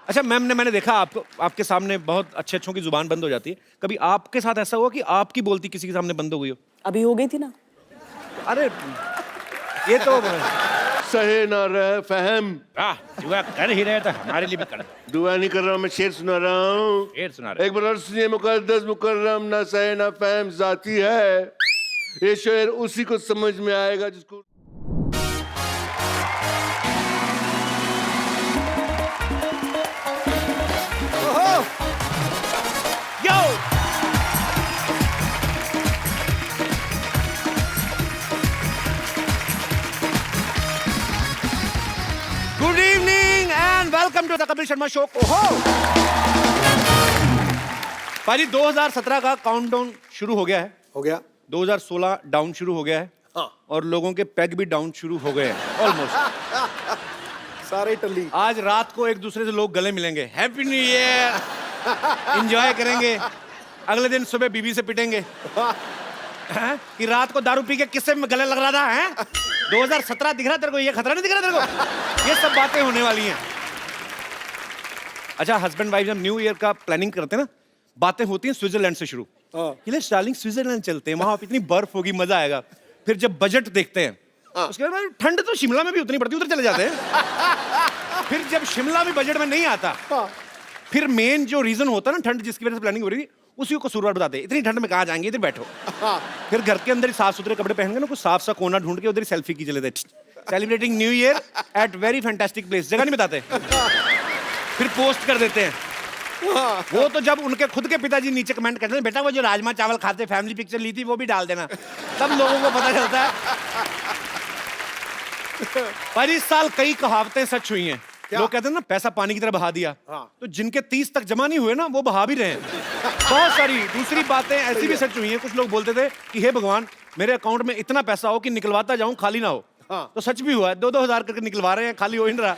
अच्छा मैम ने मैंने देखा आपको आपके सामने बहुत अच्छे अच्छों की जुबान बंद हो जाती है, कभी आपके साथ ऐसा हुआ कि आपकी बोलती किसी के सामने बंद हो गई हो? अभी हो गई थी ना। अरे ये तो सहे ना रह फहम। दुआ कर ही रहे तो हमारे लिए भी कर। दुआ नहीं कर रहा हूँ, मैं शेर सुना रहा हूँ। शेर सुना रहे। एक बार सुनिए मुकद्दस मुकर्रम, ना सहे ना फहम जाती है। ये शेर उसी को समझ में आएगा जिसको yo good evening and welcome to the Kapil Sharma show. भाई 2017 का काउंटडाउन शुरू हो गया है। हो गया। 2016 डाउन शुरू हो गया है। हाँ। और लोगों के पैग भी डाउन शुरू हो गए हैं ऑलमोस्ट। सारे टल्ली। आज रात को एक दूसरे से लोग गले मिलेंगे, हैप्पी न्यू ईयर, एंजॉय करेंगे। अगले दिन सुबह बीबी से पिटेंगे हैं? कि रात को दारू पी के किससे गले लग रहा था हैं? 2017 दिख रहा तेरे को? ये खतरा नहीं दिख रहा तेरे को? ये सब बातें होने वाली हैं। अच्छा हस्बैंड वाइफ जब न्यू ईयर का प्लानिंग करते हैं ना, बातें होती हैं स्विट्जरलैंड से शुरू। ये डार्लिंग स्विट्जरलैंड चलते हैं, वहां इतनी बर्फ होगी, मजा आएगा। फिर जब बजट देखते हैं उसके बाद ठंड तो शिमला में भी उतनी पड़ती है, उधर चले जाते हैं। फिर जब शिमला भी बजट में नहीं आता, फिर मेन जो रीजन होता है ना ठंड जिसकी वजह से प्लानिंग हो रही थी, उसी को कसूरवार बताते हैं। इतनी ठंड में कहाँ जाएंगे, इधर बैठो। फिर घर के अंदर ही साफ सुथरे कपड़े पहन के ना कुछ साफ सा कोना ढूंढ के उधर सेल्फी की चले थे, celebrating new year at very fantastic place. जगह नहीं बताते, फिर पोस्ट कर देते हैं। वो तो जब उनके खुद के पिताजी नीचे कमेंट करते हैं, बेटा वो जो राजमा चावल खाते फैमिली पिक्चर ली थी वो भी डाल देना, तब लोगों को पता चलता है। पर इस साल कई कहावतें सच हुई हैं। लोग कहते हैं ना पैसा पानी की तरह बहा दिया। तो जिनके 30 तक जमा नहीं हुए ना वो बहा भी रहे हैं। बहुत सारी दूसरी बातें ऐसी भी सच हुई हैं। कुछ लोग बोलते थे कि हे भगवान मेरे अकाउंट में इतना पैसा हो कि निकलवाता जाऊं खाली ना हो। तो सच भी हुआ है, 2-2 हजार करके निकलवा रहे हैं, खाली हो ही नहीं रहा।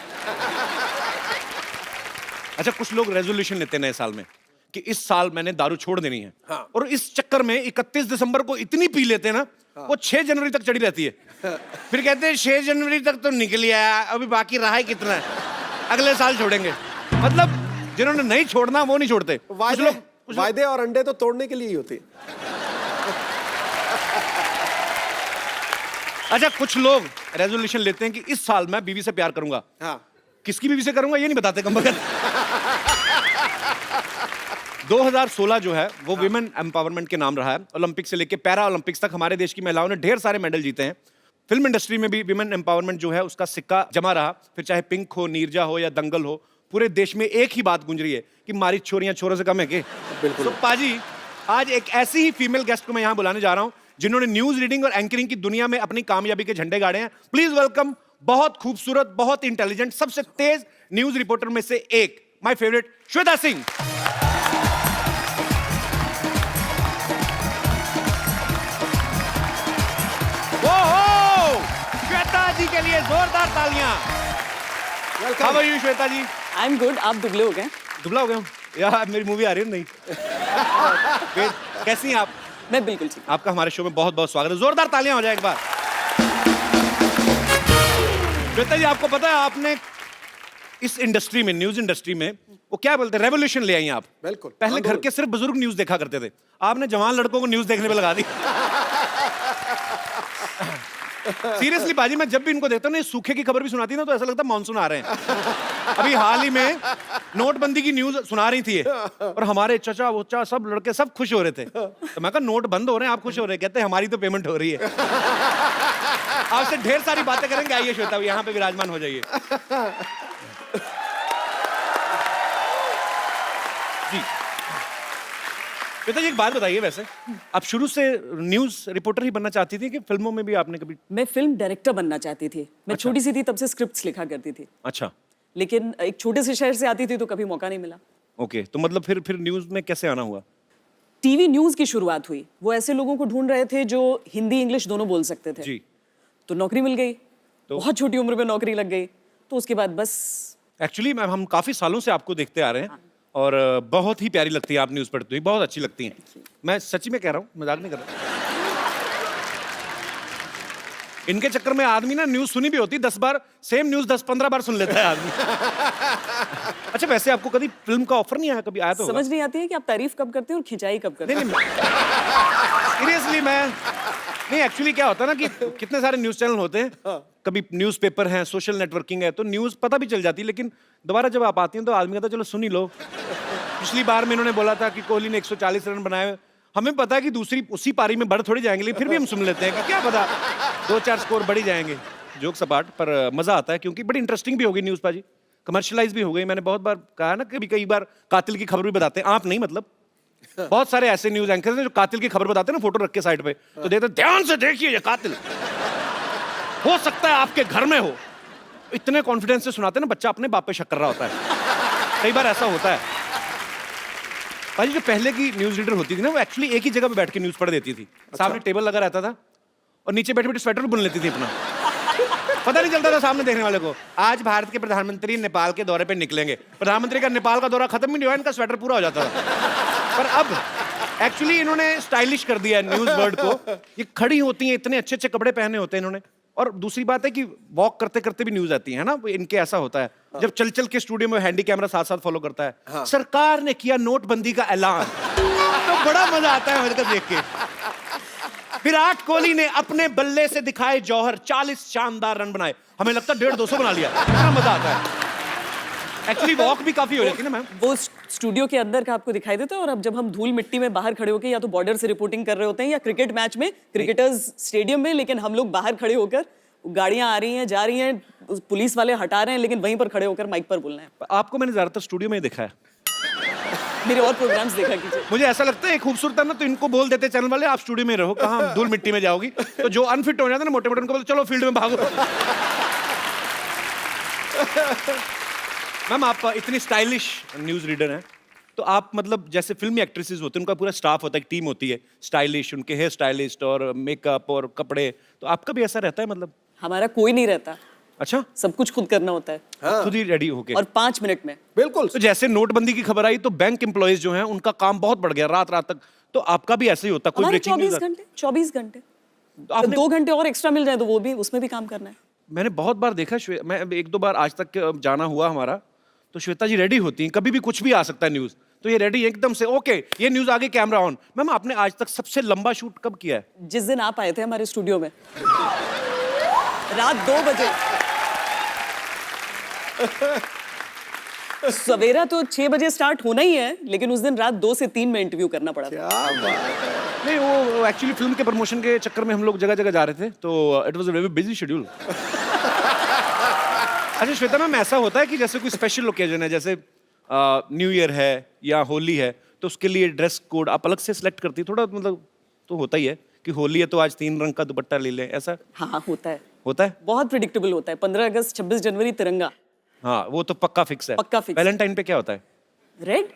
अच्छा कुछ लोग रेजोल्यूशन लेते हैं नए साल में कि इस साल मैंने दारू छोड़ देनी है। और इस चक्कर में 31 दिसंबर को इतनी पी लेते हैं ना, वो 6 जनवरी तक चढ़ी रहती है। फिर कहते हैं 6 जनवरी तक तो निकल आया, अभी बाकी रहा है कितना है, अगले साल छोड़ेंगे। मतलब जिन्होंने नहीं छोड़ना वो नहीं छोड़ते। वायदे और अंडे तो तोड़ने के लिए ही होते। अच्छा कुछ लोग रेजोल्यूशन लेते हैं कि इस साल मैं बीवी से प्यार करूंगा। किसकी बीवी से करूंगा ये नहीं बताते कम बगत। 2016 जो है वो विमेन एम्पावरमेंट के नाम रहा है। ओलंपिक से लेके पैरा ओलंपिक्स तक हमारे देश की महिलाओं ने ढेर सारे मेडल जीते हैं। फिल्म इंडस्ट्री में भी विमेन एम्पावरमेंट जो है उसका सिक्का जमा रहा। फिर चाहे पिंक हो, नीरजा हो या दंगल हो, पूरे देश में एक ही बात गूंज रही है कि मारी छोरियां छोरों से कम है के। बिल्कुल। तो पाजी आज एक ऐसी ही फीमेल गेस्ट को मैं यहाँ बुलाने जा रहा हूँ जिन्होंने न्यूज रीडिंग और एंकरिंग की दुनिया में अपनी कामयाबी के झंडे गाड़े हैं। प्लीज वेलकम बहुत खूबसूरत, बहुत इंटेलिजेंट, सबसे तेज न्यूज रिपोर्टर में से एक, माय फेवरेट श्वेता सिंह। श्वेता जी के लिए जोरदार तालियां। How are you Shweta ji? I am good. आप दुबले हो गए? दुबला हो गया हूँ यार, मेरी मूवी आ रही है नहीं। कैसी हैं आप? मैं बिल्कुल ठीक। आपका हमारे शो में बहुत बहुत स्वागत है। जोरदार तालियां हो जाए एक बार। श्वेता जी आपको पता है आपने इस इंडस्ट्री में, न्यूज इंडस्ट्री में, वो क्या बोलते हैं, रेवोल्यूशन ले आई आप। बिल्कुल। पहले घर के सिर्फ बुजुर्ग न्यूज देखा करते थे, आपने जवान लड़कों को न्यूज देखने पे लगा दी। सीरियसली बाजी मैं जब भी इनको देखता हूँ ना, सूखे की खबर भी सुनाती ना तो ऐसा लगता है मानसून आ रहे हैं। अभी हाल ही में नोटबंदी की न्यूज सुना रही थी और हमारे चचा वोचा सब लड़के सब खुश हो रहे थे। तो मैं कहा नोट बंद हो रहे हैं आप खुश हो रहे हैं? कहते हैं हमारी तो पेमेंट हो रही है। आपसे ढेर सारी बातें करेंगे, आइए श्वेता यहाँ पे विराजमान हो जाइए जी। श्वेता जी एक बात बताइए, वैसे आप शुरू से न्यूज रिपोर्टर ही बनना चाहती थी कि फिल्मों में भी आपने कभी? मैं फिल्म डायरेक्टर बनना चाहती थी। मैं छोटी सी थी तब से स्क्रिप्ट्स लिखा करती थी। अच्छा। लेकिन एक छोटे से शहर से आती थी तो कभी मौका नहीं मिला। ओके, तो मतलब फिर न्यूज में कैसे आना हुआ? टीवी न्यूज की शुरुआत हुई। वो ऐसे लोगों को ढूंढ रहे थे जो हिंदी इंग्लिश दोनों बोल सकते थे जी। तो नौकरी मिल गई। बहुत छोटी उम्र में नौकरी लग गई, तो उसके बाद बस। एक्चुअली मैम हम काफी सालों से आपको देखते आ रहे हैं और बहुत ही प्यारी लगती है आप न्यूज पढ़ती हुई, बहुत अच्छी लगती हैं। मैं सच्ची में कह रहा हूँ, मजाक नहीं कर रहा। इनके चक्कर में आदमी ना न्यूज सुनी भी होती 10 बार, सेम न्यूज 10-15 बार सुन लेता है आदमी। अच्छा, वैसे आपको कभी फिल्म का ऑफर नहीं आया? कभी आया तो समझ नहीं आती है कि आप तारीफ कब करते हैं और खिंचाई कब करते हैं। नहीं, सीरियसली मैं नहीं, एक्चुअली क्या होता है ना कि कितने सारे न्यूज चैनल होते हैं, कभी न्यूज़पेपर है, सोशल नेटवर्किंग है, तो न्यूज पता भी चल जाती है, लेकिन दोबारा जब आप आती हैं तो आदमी कहता है चलो सुन ही लो। पिछली बार में इन्होंने बोला था कि कोहली ने 140 रन बनाए, हमें पता है कि दूसरी उसी पारी में बढ़ थोड़ी जाएंगे, लेकिन फिर भी हम सुन लेते हैं कि क्या पता 2-4 स्कोर बढ़ ही जाएंगे। जोक सपाट, पर मजा आता है क्योंकि बड़ी इंटरेस्टिंग भी हो गई न्यूज पाजी, कमर्शियलाइज भी हो गई। मैंने बहुत बार कहा ना, कई बार कातिल की खबर भी बताते हैं, आप नहीं मतलब बहुत सारे ऐसे न्यूज एंकर्स हैं जो कातिल की खबर बताते हैं ना, फोटो रख के साइड पे, तो देते ध्यान से देखिए ये कातिल हो सकता है आपके घर में हो, इतने कॉन्फिडेंस से सुनाते हैं ना, बच्चा अपने बाप पे शक कर रहा होता है। कई बार ऐसा होता है भाई। जो पहले की न्यूज रीडर होती थी ना, वो एक्चुअली एक ही जगह पे बैठ के न्यूज पढ़ देती थी। सामने टेबल लगा रहता था और नीचे बैठे बैठे स्वेटर बुन लेती थी अपना, पता नहीं चलता था सामने देखने वाले को। आज भारत के प्रधानमंत्री नेपाल के दौरे पे निकलेंगे, प्रधानमंत्री का नेपाल का दौरा खत्म ही नहीं हुआ, इनका स्वेटर पूरा हो जाता था। पर अब एक्चुअली इन्होंने स्टाइलिश कर दिया न्यूज वर्ड को। ये खड़ी होती हैं, इतने अच्छे अच्छे कपड़े पहने होते हैं इन्होंने, और दूसरी बात है कि वॉक करते करते भी न्यूज आती है ना, इनके ऐसा होता है जब चल चल के स्टूडियो में हैंडी कैमरा साथ साथ फॉलो करता है। सरकार ने किया नोटबंदी का ऐलान, तो बड़ा मजा आता है मुझे देख के। विराट कोहली ने अपने बल्ले से दिखाए जौहर, 40 शानदार रन बनाए, हमें लगता है 150-200 बना लिया, बड़ा मजा आता है। एक्चुअली वॉक भी काफी हो जाती है ना मैम। वो स्टूडियो के अंदर का आपको दिखाई देता है, और अब जब हम धूल मिट्टी में बाहर खड़े होकर या तो बॉर्डर से रिपोर्टिंग कर रहे होते हैं या क्रिकेट मैच में, क्रिकेटर्स स्टेडियम में, लेकिन हम लोग बाहर खड़े होकर, गाड़ियां आ रही हैं जा रही हैं, पुलिस वाले हटा रहे हैं, लेकिन वहीं पर खड़े होकर माइक पर बोलना है। आपको मैंने ज्यादातर स्टूडियो में ही देखा है, मेरे और प्रोग्राम्स देखा कीजिए। मुझे ऐसा लगता है खूबसूरत है ना, तो इनको बोल देते चैनल वाले आप स्टूडियो में रहो, कहाँ धूल मिट्टी में जाओगी। तो जो अनफिट हो जाता है ना मोटे मोटे, उनको बोलते चलो फील्ड में भागो। मैम आप इतनी स्टाइलिश न्यूज रीडर हैं, तो आप मतलब जैसे फिल्मी एक्ट्रेसेस होते हैं उनका पूरा स्टाफ होता है, एक टीम होती है स्टाइलिश, उनके हेयर स्टाइलिस्ट और मेकअप और कपड़े, तो आपका भी ऐसा रहता है मतलब? हमारा कोई नहीं रहता। अच्छा, सब कुछ खुद करना होता है। हाँ। खुद ही रेडी होके, और 5 मिनट में। बिल्कुल। तो जैसे नोटबंदी की खबर आई तो बैंक एम्प्लॉइज जो हैं उनका काम बहुत बढ़ गया, रात रात तक, तो आपका भी ऐसे ही होता? कोई ब्रेकिंग न्यूज़? 24 घंटे तो आपने 2 घंटे और एक्स्ट्रा मिल जाए तो वो भी, उसमें भी काम करना है। मैंने बहुत बार देखा, मैं 1-2 बार आज तक जाना हुआ हमारा, तो श्वेता जी रेडी होती हैं, कभी भी कुछ भी आ सकता है न्यूज, तो ये रेडी एकदम से, ओके ये न्यूज आगे, कैमरा ऑन। मैम आपने आज तक सबसे लंबा शूट कब किया है? जिस दिन आप आए थे हमारे स्टूडियो में, रात 2 बजे। सवेरा तो 6 बजे स्टार्ट होना ही है, लेकिन उस दिन रात 2 से 3 में इंटरव्यू करना पड़ा था। क्या बात है। नहीं, वो एक्चुअली फिल्म के प्रमोशन के चक्कर में हम लोग जगह जगह जा रहे थे, तो it was a very busy schedule. अच्छा श्वेता मैम, ऐसा होता है कि जैसे कोई स्पेशल ओकेजन है, जैसे न्यू ईयर है या होली है, तो उसके लिए ड्रेस कोड आप अलग से सिलेक्ट करती है? थोड़ा मतलब तो होता ही है कि होली है तो आज 3 रंग का दुपट्टा ले लें, ऐसा हाँ होता है, होता है? बहुत प्रिडिक्टेबल होता है। 15 अगस्त 26 जनवरी तिरंगा, हाँ वो तो पक्का फिक्स है। पक्का फिक्स। वैलेंटाइन पे क्या होता है? रेड।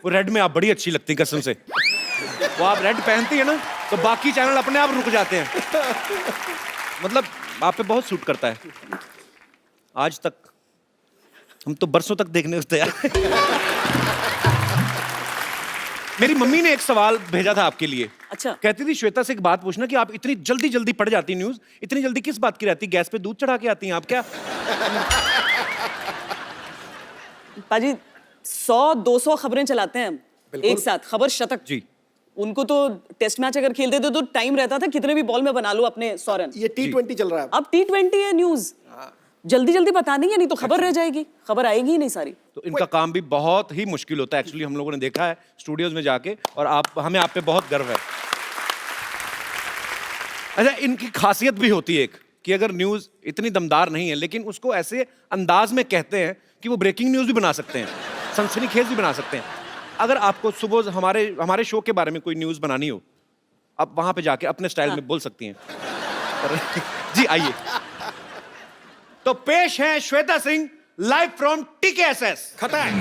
वो रेड में आप बड़ी अच्छी लगती है कसम से, वो आप रेड पहनती है ना तो बाकी चैनल अपने आप रुक जाते हैं, मतलब आप पे बहुत सूट करता है। आज तक हम तो बरसों तक देखने उस तैयार। मेरी मम्मी ने एक सवाल भेजा था आपके लिए। अच्छा। कहती थी श्वेता से एक बात पूछना कि आप इतनी जल्दी जल्दी पढ़ जाती न्यूज, इतनी जल्दी किस बात की रहती? गैस पे दूध चढ़ा के आती हैं आप क्या? पाजी 100-200 खबरें चलाते हैं हम एक साथ, खबर शतक जी। उनको तो टेस्ट मैच अगर खेलते थे तो टाइम रहता था, कितने भी बॉल में बना लो अपने 100 रन। ये T20 चल रहा है अब T20 है न्यूज, जल्दी जल्दी बतानी है, नहीं तो खबर रह जाएगी, खबर आएगी ही नहीं सारी। तो इनका काम भी बहुत ही मुश्किल होता है एक्चुअली, हम लोगों ने देखा है स्टूडियोज में जाके, और हमें आप पे बहुत गर्व है। अच्छा, इनकी खासियत भी होती है एक कि अगर न्यूज इतनी दमदार नहीं है लेकिन उसको ऐसे अंदाज में कहते हैं कि वो ब्रेकिंग न्यूज भी बना सकते हैं, सनसनीखेज भी बना सकते हैं। अगर आपको सुबह हमारे शो के बारे में कोई न्यूज बनानी हो, आप वहां पे जाके अपने स्टाइल में बोल सकती हैं। जी आइए, तो पेश है Shweta Singh live from TKSS खटाक।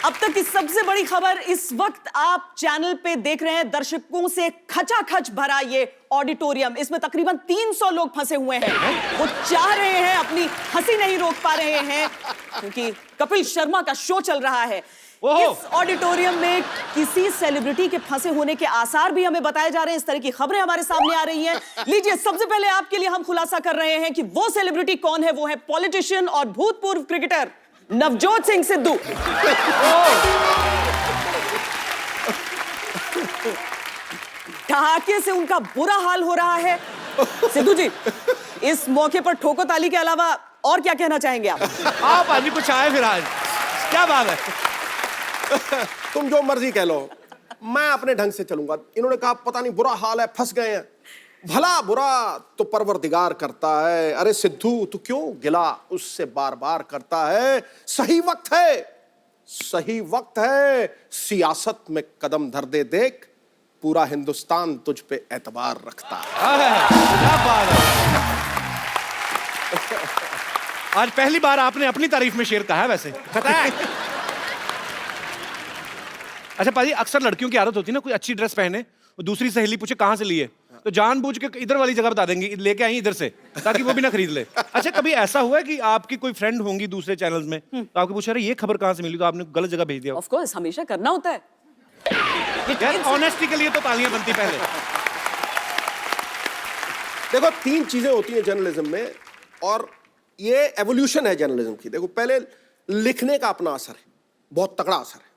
अब तक की सबसे बड़ी खबर इस वक्त आप चैनल पे देख रहे हैं, दर्शकों से खचाखच भरा ये ऑडिटोरियम, इसमें तकरीबन 300 लोग फंसे हुए हैं। वो चाह रहे हैं, अपनी हंसी नहीं रोक पा रहे हैं क्योंकि कपिल शर्मा का शो चल रहा है। ओहो। इस ऑडिटोरियम में किसी सेलिब्रिटी के फंसे होने के आसार भी हमें बताए जा रहे हैं। इस तरह की खबरें हमारे सामने आ रही हैं। लीजिए, सबसे पहले आपके लिए हम खुलासा कर रहे हैं कि वो सेलिब्रिटी कौन है। वो है पॉलिटिशियन और भूतपूर्व क्रिकेटर नवजोत सिंह सिद्धू। ठहाके से उनका बुरा हाल हो रहा है। सिद्धू जी, इस मौके पर ठोको ताली के अलावा और क्या कहना चाहेंगे आप? आप आज कुछ आए फिर आज, क्या बात है? तुम जो मर्जी कह लो, मैं अपने ढंग से चलूंगा। इन्होंने कहा पता नहीं बुरा हाल है, फंस गए हैं। भला बुरा तो परवरदिगार करता है। अरे सिद्धू, तू क्यों गिला उससे बार बार करता है? सही वक्त है, सही वक्त है। सियासत में कदम धर दे देख, पूरा हिंदुस्तान तुझ पे एतबार रखता है। क्या बात है? आज पहली बार आपने अपनी तारीफ में शेर कहा है वैसे। अच्छा पाजी, अक्सर लड़कियों की आदत होती है ना, कोई अच्छी ड्रेस पहने और दूसरी सहेली पूछे कहाँ से ली है, तो जानबूझ के इधर वाली जगह बता देंगी, लेके आई इधर से, ताकि वो भी ना खरीद ले। अच्छा, कभी ऐसा हुआ है कि आपकी कोई फ्रेंड होंगी दूसरे चैनल्स में, तो आपको पूछा रहे ये खबर कहाँ से मिली, तो आपने गलत जगह भेज दिया? ऑफ कोर्स, हमेशा करना होता है। यार ऑनेस्टी के लिए तो तालियां बनती पहले। देखो, तीन चीजें होती हैं जर्नलिज्म में, और ये एवोल्यूशन है जर्नलिज्म की। देखो, पहले लिखने का अपना असर है, बहुत तगड़ा असर है,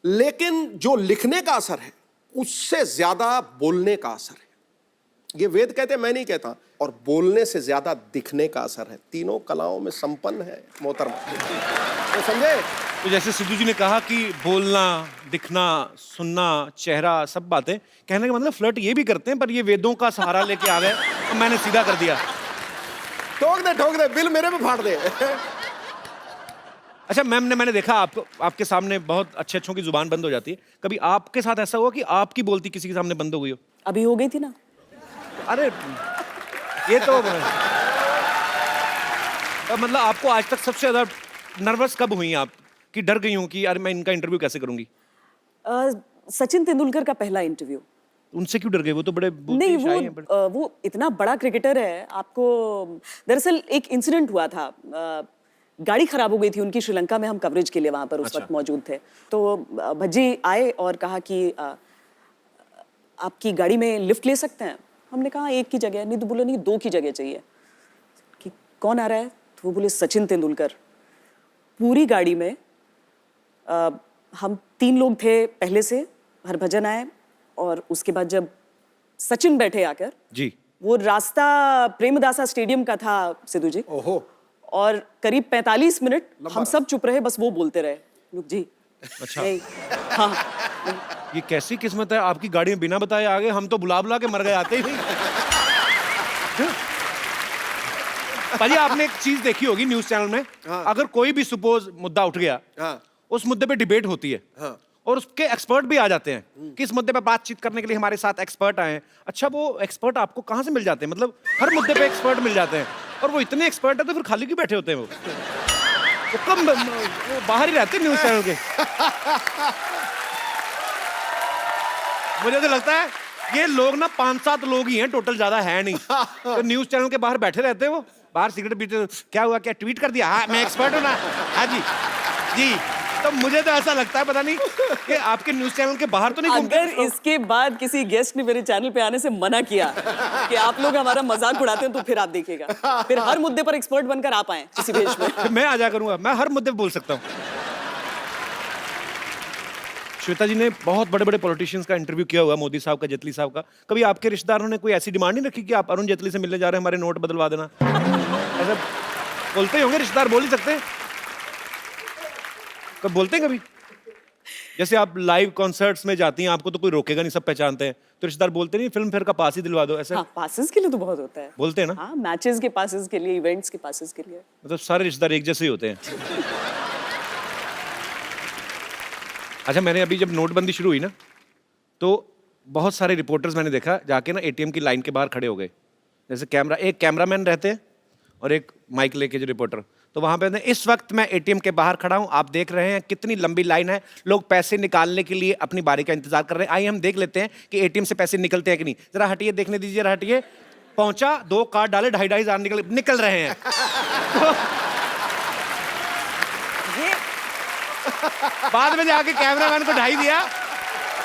लेकिन जो लिखने का असर है उससे ज्यादा बोलने का असर है। ये वेद कहते हैं, मैं नहीं कहता। और बोलने से ज्यादा दिखने का असर है। तीनों कलाओं में संपन्न है मोहतरमा, तो समझे? तो जैसे सिद्धू जी ने कहा कि बोलना, दिखना, सुनना, चेहरा, सब बातें, कहने का मतलब फ्लर्ट ये भी करते हैं, पर ये वेदों का सहारा लेके आ गए तो मैंने सीधा कर दिया। ठोक दे, बिल मेरे पे फाड़ दे। अच्छा मैम ने, मैंने देखा आपको, आपके सामने बहुत अच्छे अच्छों की जुबान बंद हो जाती है। कभी आपके साथ ऐसा हुआ कि आपकी बोलती किसी के सामने बंद हो गई हो? अभी हो गई थी ना। अरे ये तो मतलब आपको आज तक सबसे ज्यादा नर्वस कब हुई आप, कि डर गई हूं कि यार मैं इनका इंटरव्यू कैसे करूंगी? सचिन तेंदुलकर का पहला इंटरव्यू। उनसे क्यों डर गए? वो तो बड़े नहीं, वो इतना बड़ा क्रिकेटर है। आपको दरअसल एक इंसिडेंट हुआ था, गाड़ी खराब हो गई थी उनकी श्रीलंका में, हम कवरेज के लिए वहां पर उस वक्त मौजूद थे। तो भज्जी आए और कहा कि आपकी गाड़ी में लिफ्ट ले सकते हैं? हमने कहा एक की जगह नहीं, तो बोले नहीं, दो की जगह चाहिए। कि कौन आ रहा है? तो वो बोले सचिन तेंदुलकर। पूरी गाड़ी में हम 3 लोग थे पहले से, हरभजन आए, और उसके बाद जब सचिन बैठे आकर जी, वो रास्ता प्रेमदासा स्टेडियम का था सिद्धू जी। ओहो। और करीब 45 मिनट हम सब चुप रहे, बस वो बोलते रहे, लुक जी। अच्छा। नहीं, हाँ, ये कैसी किस्मत है, आपकी गाड़ी में बिना बताए आ गए, हम तो बुला बुला के मर गए आते ही नहीं। भाजी आपने एक चीज देखी होगी न्यूज चैनल में, हाँ। अगर कोई भी सपोज मुद्दा उठ गया, हाँ। उस मुद्दे पे डिबेट होती है, हाँ। और उसके एक्सपर्ट भी आ जाते हैं कि इस मुद्दे पे बातचीत करने के लिए हमारे साथ एक्सपर्ट आए हैं। अच्छा, वो एक्सपर्ट आपको कहाँ से मिल जाते हैं? मतलब हर मुद्दे पे एक्सपर्ट मिल जाते हैं, और वो इतने एक्सपर्ट है तो फिर खाली क्यों बैठे होते हैं? वो कम, वो बाहर ही रहते हैं न्यूज चैनल के। मुझे तो लगता है ये लोग ना 5-7 लोग ही हैं टोटल, ज्यादा है नहीं। तो न्यूज चैनल के बाहर बैठे रहते हैं, वो बाहर सिगरेट पीते, क्या हुआ, क्या ट्वीट कर दिया? हाँ मैं एक्सपर्ट हूँ ना, हाँ जी जी। तो मुझे तो ऐसा लगता है, पता नहीं कि आपके न्यूज चैनल के बाहर तो नहीं घूमते अगर इसके बाद किसी गेस्ट ने मेरे चैनल पे आने से मना किया कि आप लोग हमारा मजाक उड़ाते हैं, तो फिर आप देखिएगा, फिर हर मुद्दे पर एक्सपर्ट बनकर आप आए किसी भेष में। मैं आ जा करूंगा, मैं हर मुद्दे पे बोल सकता हूँ। श्वेता जी ने बहुत बड़े बड़े पॉलिटिशियंस का इंटरव्यू किया हुआ, मोदी साहब का, जेटली साहब का। कभी आपके रिश्तेदारों ने कोई ऐसी डिमांड नहीं रखी कि आप अरुण जेटली से मिलने जा रहे हैं, हमारे नोट बदलवा देना? ऐसा बोलते ही होंगे रिश्तेदार, बोल ही सकते हैं। कब बोलते हैं कभी? जैसे आप लाइव कॉन्सर्ट्स में जाती हैं, आपको तो कोई रोकेगा नहीं, सब पहचानते हैं, तो रिश्तेदार बोलते नहीं फिल्म फेयर का पास ही दिलवा दो, ऐसा? हाँ, पासेस के लिए तो बहुत होता है। बोलते हैं ना? हाँ, मैचेस के पासेस के लिए, इवेंट्स के पासेस के लिए। मतलब सारे रिश्तेदार एक जैसे ही होते हैं। अच्छा, मैंने अभी जब नोटबंदी शुरू हुई ना, तो बहुत सारे रिपोर्टर्स मैंने देखा जाके ना एटीएम की लाइन के बाहर खड़े हो गए। जैसे कैमरा, एक कैमरामैन रहते हैं और एक माइक लेके जो रिपोर्टर, तो वहां पे इस वक्त मैं एटीएम के बाहर खड़ा हूं, आप देख रहे हैं कितनी लंबी लाइन है, लोग पैसे निकालने के लिए अपनी बारी का इंतजार कर रहे हैं। आइए हम देख लेते हैं कि एटीएम से पैसे निकलते हैं कि नहीं। जरा हटिए, देखने दीजिए, जरा हटिए। पहुंचा, 2 कार्ड डाले, 2,500 निकल रहे हैं। बाद में जाके कैमरामैन को 2.5 दिया,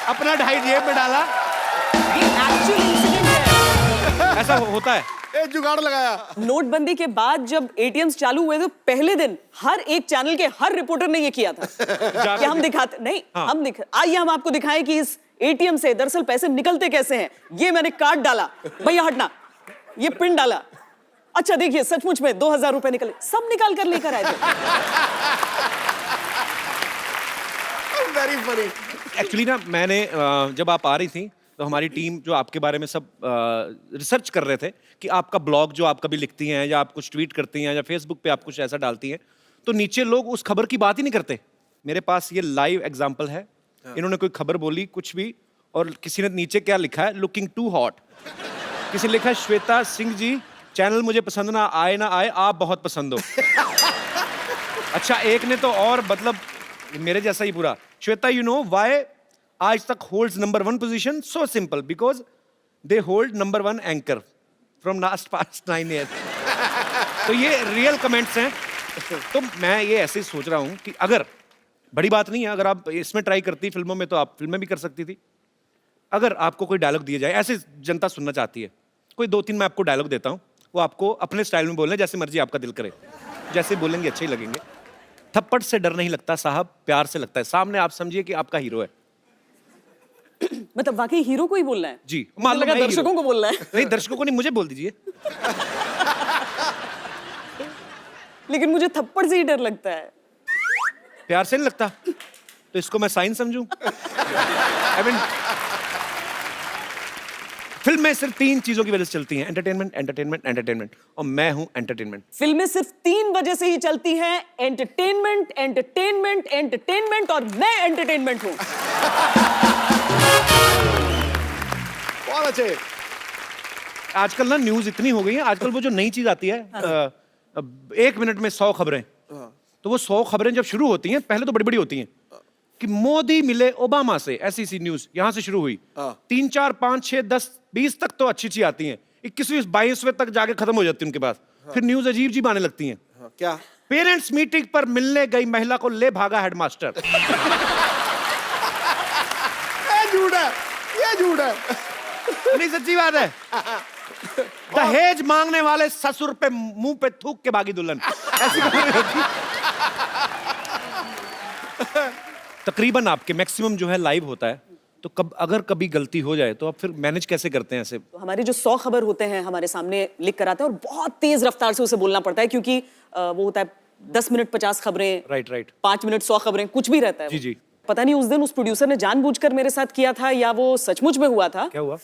अपना 2.5 जेब में डाला। ये एक्चुअल इंसिडेंट है। ऐसा होता है। ए जुगाड़ लगाया। नोटबंदी के बाद जब एटीएम्स चालू हुए तो पहले दिन हर एक चैनल के हर रिपोर्टर ने ये किया था कि हम दिखाते नहीं, आइए हम आपको दिखाएं कि इस एटीएम से दरअसल पैसे निकलते कैसे हैं। ये मैंने कार्ड डाला, भैया हटना, ये पिन डाला, अच्छा देखिए सचमुच में 2000 रुपए निकले, सब निकाल कर लेकर आए थे। Very funny. एक्चुअली ना मैंने जब आप आ रही थी तो हमारी टीम जो आपके बारे में सब रिसर्च कर रहे थे कि आपका ब्लॉग जो आप कभी लिखती हैं या आप कुछ ट्वीट करती हैं या फेसबुक पे आप कुछ ऐसा डालती हैं, तो नीचे लोग उस खबर की बात ही नहीं करते। मेरे पास ये लाइव एग्जांपल है। इन्होंने कोई खबर बोली कुछ भी, और किसी ने नीचे क्या लिखा है, लुकिंग टू हॉट। किसी ने लिखा है, श्वेता सिंह जी चैनल मुझे पसंद ना आए, आप बहुत पसंद हो। अच्छा, एक ने तो और मतलब मेरे जैसा ही पूरा, श्वेता यू नो व्हाई आज तक holds number 1 position, so simple because they hold number 1 anchor from last past 9 years. तो ये रियल कमेंट्स हैं। तो मैं ये ऐसे ही सोच रहा हूं कि अगर बड़ी बात नहीं है, अगर आप इसमें ट्राई करती फिल्मों में तो आप फिल्में भी कर सकती थी। अगर आपको कोई डायलॉग दिया जाए, ऐसे जनता सुनना चाहती है, कोई 2-3 मैं आपको डायलॉग देता हूं, वो आपको अपने स्टाइल में बोलना है, जैसे मर्जी आपका दिल करे, जैसे बोलेंगे अच्छे ही लगेंगे। थप्पड़ से डर नहीं लगता साहब, प्यार से लगता है। सामने आप समझिए कि आपका हीरो है। मतलब वाकई हीरो को ही बोलना है? जी, मुझे लगा दर्शकों को बोलना है। नहीं, दर्शकों को नहीं, मुझे बोल दीजिए। लेकिन मुझे थप्पड़ से ही डर लगता है। प्यार से नहीं लगता तो इसको मैं साइन समझूं? आई मीन फिल्म में सिर्फ 3 चीजों की वजह से चलती हैं, एंटरटेनमेंट, एंटरटेनमेंट, एंटरटेनमेंट, और मैं हूं एंटरटेनमेंट। फिल्में सिर्फ 3 वजह से ही चलती हैं, एंटरटेनमेंट, एंटरटेनमेंट, एंटरटेनमेंट, और मैं एंटरटेनमेंट हूं। बहुत अच्छे। आजकल ना न्यूज इतनी हो गई है, आजकल वो जो नई चीज आती है, 1 मिनट में 100 खबरें, तो वो 100 खबरें जब शुरू होती हैं, पहले तो बड़ी बड़ी होती हैं कि मोदी मिले ओबामा से, ऐसी सी न्यूज यहां से शुरू हुई। 3, 4, 5, 6, 10, 20 तक तो अच्छी आती हैं, 21वीं 22वें तक जाके खत्म हो जाती है उनके पास। फिर न्यूज अजीब जी आने लगती हैं। क्या? पेरेंट्स मीटिंग पर मिलने गई महिला को ले भागा हेडमास्टर। ये झूठ है, ये झूठ है। नहीं, सच्ची बात है। दहेज मांगने वाले ससुर पे मुंह पे थूक के भागी दुल्हन, ऐसी खबरें होती हैं। तकरीबन आपके मैक्सिमम जो है लाइव होता है, तो अगर कभी गलती हो जाए तो आप फिर मैनेज कैसे करते हैं ऐसे? तो हमारे जो 100 खबर होते हैं हमारे सामने लिख कर आते हैं, और बहुत तेज रफ्तार से उसे बोलना पड़ता है, क्योंकि वो होता है 10 मिनट 50 खबरें, राइट 5 मिनट 100 खबरें, कुछ भी रहता है। जी जी। पता नहीं उस दिन उस प्रोड्यूसर ने जानबूझकर मेरे साथ किया था या वो सचमुच में हुआ था। क्या हुआ?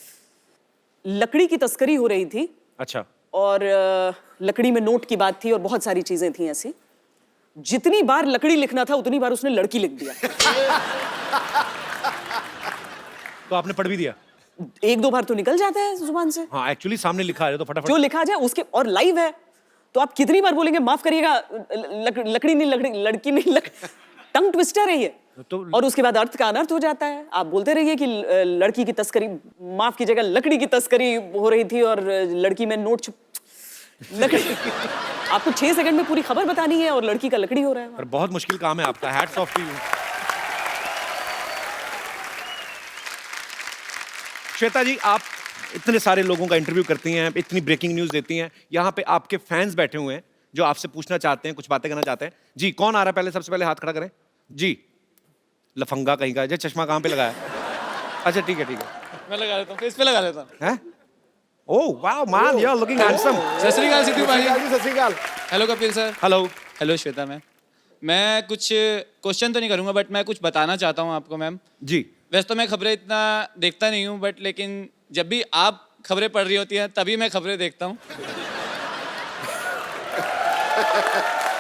लकड़ी की तस्करी हो रही थी। अच्छा। और लकड़ी में नोट की बात थी और बहुत सारी चीजें थी ऐसी। जितनी बार लकड़ी लिखना था उतनी बार उसने लड़की लिख दिया। तो आपने पढ़ भी दिया? 1-2 बार तो निकल जाता है जुबान से। हाँ, एक्चुअली सामने लिखा है तो फटाफट जो लिखा जाए उसके, और लाइव है तो आप कितनी बार बोलेंगे माफ करिएगा, लकड़ी नहीं, लड़की नहीं, टंग ट्विस्टर है ये। तो और उसके बाद अर्थ का अनर्थ हो जाता है। आप बोलते रहिए कि लड़की की तस्करी, माफ कीजिएगा, लकड़ी की तस्करी हो रही थी और लड़की में नोट लकड़ी। आपको 6 सेकंड में पूरी खबर बतानी है और लड़की का लकड़ी हो रहा है। पर बहुत मुश्किल काम है आपका। Hats off to you. Shweta ji, आप इतने सारे लोगों का इंटरव्यू करती हैं, इतनी ब्रेकिंग न्यूज देती हैं, यहाँ पे आपके फैंस बैठे हुए हैं जो आपसे पूछना चाहते हैं, कुछ बातें करना चाहते हैं। जी, कौन आ रहा है? पहले सबसे पहले हाथ खड़ा करें जी। लफंगा कहीं का, चश्मा कहाँ पे लगाया? अच्छा, ठीक है ठीक है, मैं लगा लेता हूँ, फेस पे लगा लेता हूँ। हैं? Oh wow man, you are looking handsome. Sat Shri Akal Sidhu भाई। Sat Shri Akal. Hello Kapil sir. Hello. Hello Shweta ma'am. मैं कुछ क्वेश्चन तो नहीं करूँगा, बट मैं कुछ बताना चाहता हूँ आपको मैम। जी। वैसे तो मैं खबरें इतना देखता नहीं हूँ, बट लेकिन जब भी आप खबरें पढ़ रही होती हैं तभी मैं खबरें देखता हूँ।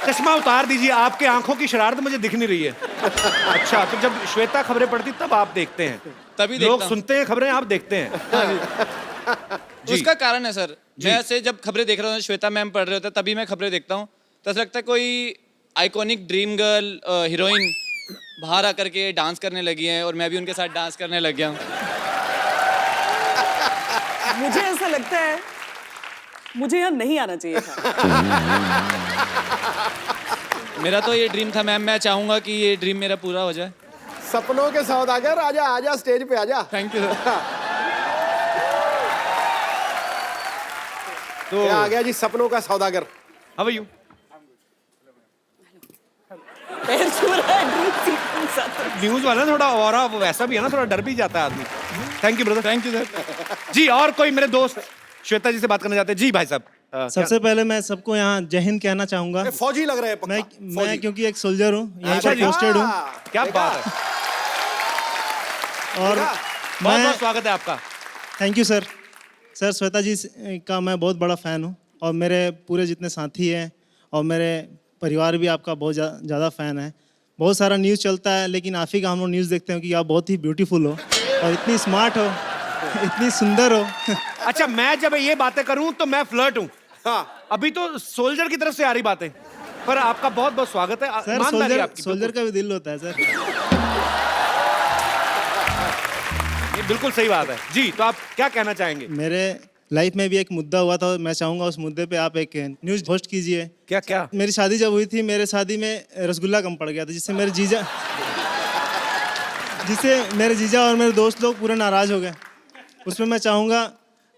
चश्मा उतार दीजिए, आपके आंखों की शरारत मुझे दिख नहीं रही है। अच्छा, तो जब श्वेता खबरें पढ़ती तब आप देखते हैं? तभी लोग देखता हूँ। सुनते हैं खबरें, आप देखते हैं? जी। उसका कारण है सर, मैं ऐसे जब खबरें देख रहा हूँ, श्वेता मैम पढ़ रहे होते हैं तभी मैं खबरें देखता हूँ, तो ऐसा लगता है कोई आइकॉनिक ड्रीम गर्ल हीरोइन बाहर आकर के डांस करने लगी है और मैं भी उनके साथ डांस करने लग गया हूँ। मुझे ऐसा लगता है मुझे यहाँ नहीं आना चाहिए था। मेरा तो ये ड्रीम था मैम, मैं चाहूंगा कि ये ड्रीम मेरा पूरा हो जाए। सपनों के सौदागर, आजा आजा स्टेज पे आजा। Thank you sir. तो ये आ गया जी सपनों का सौदागर। How are you? पैर छू रहा है ड्रीम सीक्वेंस आता है। न्यूज वाला थोड़ा और वैसा भी है ना, थोड़ा डर भी जाता है आदमी। Thank you brother. Thank you sir. जी और कोई मेरे दोस्त श्वेता जी से बात करना चाहते हैं? जी भाई साहब। सबसे पहले मैं सबको यहाँ जय हिंद कहना चाहूंगा। ये फौजी लग रहे हैं पक्का। मैं क्योंकि एक सोल्जर हूँ, यहीं अच्छा पर जी। पोस्टेड हूँ क्या बात है, और बहुत मैं बहुत स्वागत है आपका। Thank you sir. Sir Shweta ji का मैं बहुत बड़ा फ़ैन हूँ, और मेरे पूरे जितने साथी हैं और मेरे परिवार भी आपका बहुत ज़्यादा फ़ैन है। बहुत सारा न्यूज़ चलता है, लेकिन आप ही का हम लोग न्यूज़ देखते हैं कि आप बहुत ही ब्यूटीफुल हो और इतनी स्मार्ट हो, इतनी सुंदर हो। अच्छा मैं जब ये बातें करूं तो मैं फ्लर्ट हूं। हाँ अभी तो सोल्जर की तरफ से आ रही बातें, पर आपका बहुत बहुत स्वागत है। सर ईमानदारी आपकी, सोल्जर का भी दिल होता है सर। ये बिल्कुल सही बात है जी। तो आप क्या कहना चाहेंगे? मेरे लाइफ में भी एक मुद्दा हुआ था, मैं चाहूँगा उस मुद्दे पे आप एक न्यूज़ होस्ट कीजिए। क्या क्या? मेरी शादी जब हुई थी, मेरे शादी में रसगुल्ला कम पड़ गया था, जिससे मेरे जीजा और मेरे दोस्त लोग पूरे नाराज हो गए। उसमें मैं चाहूँगा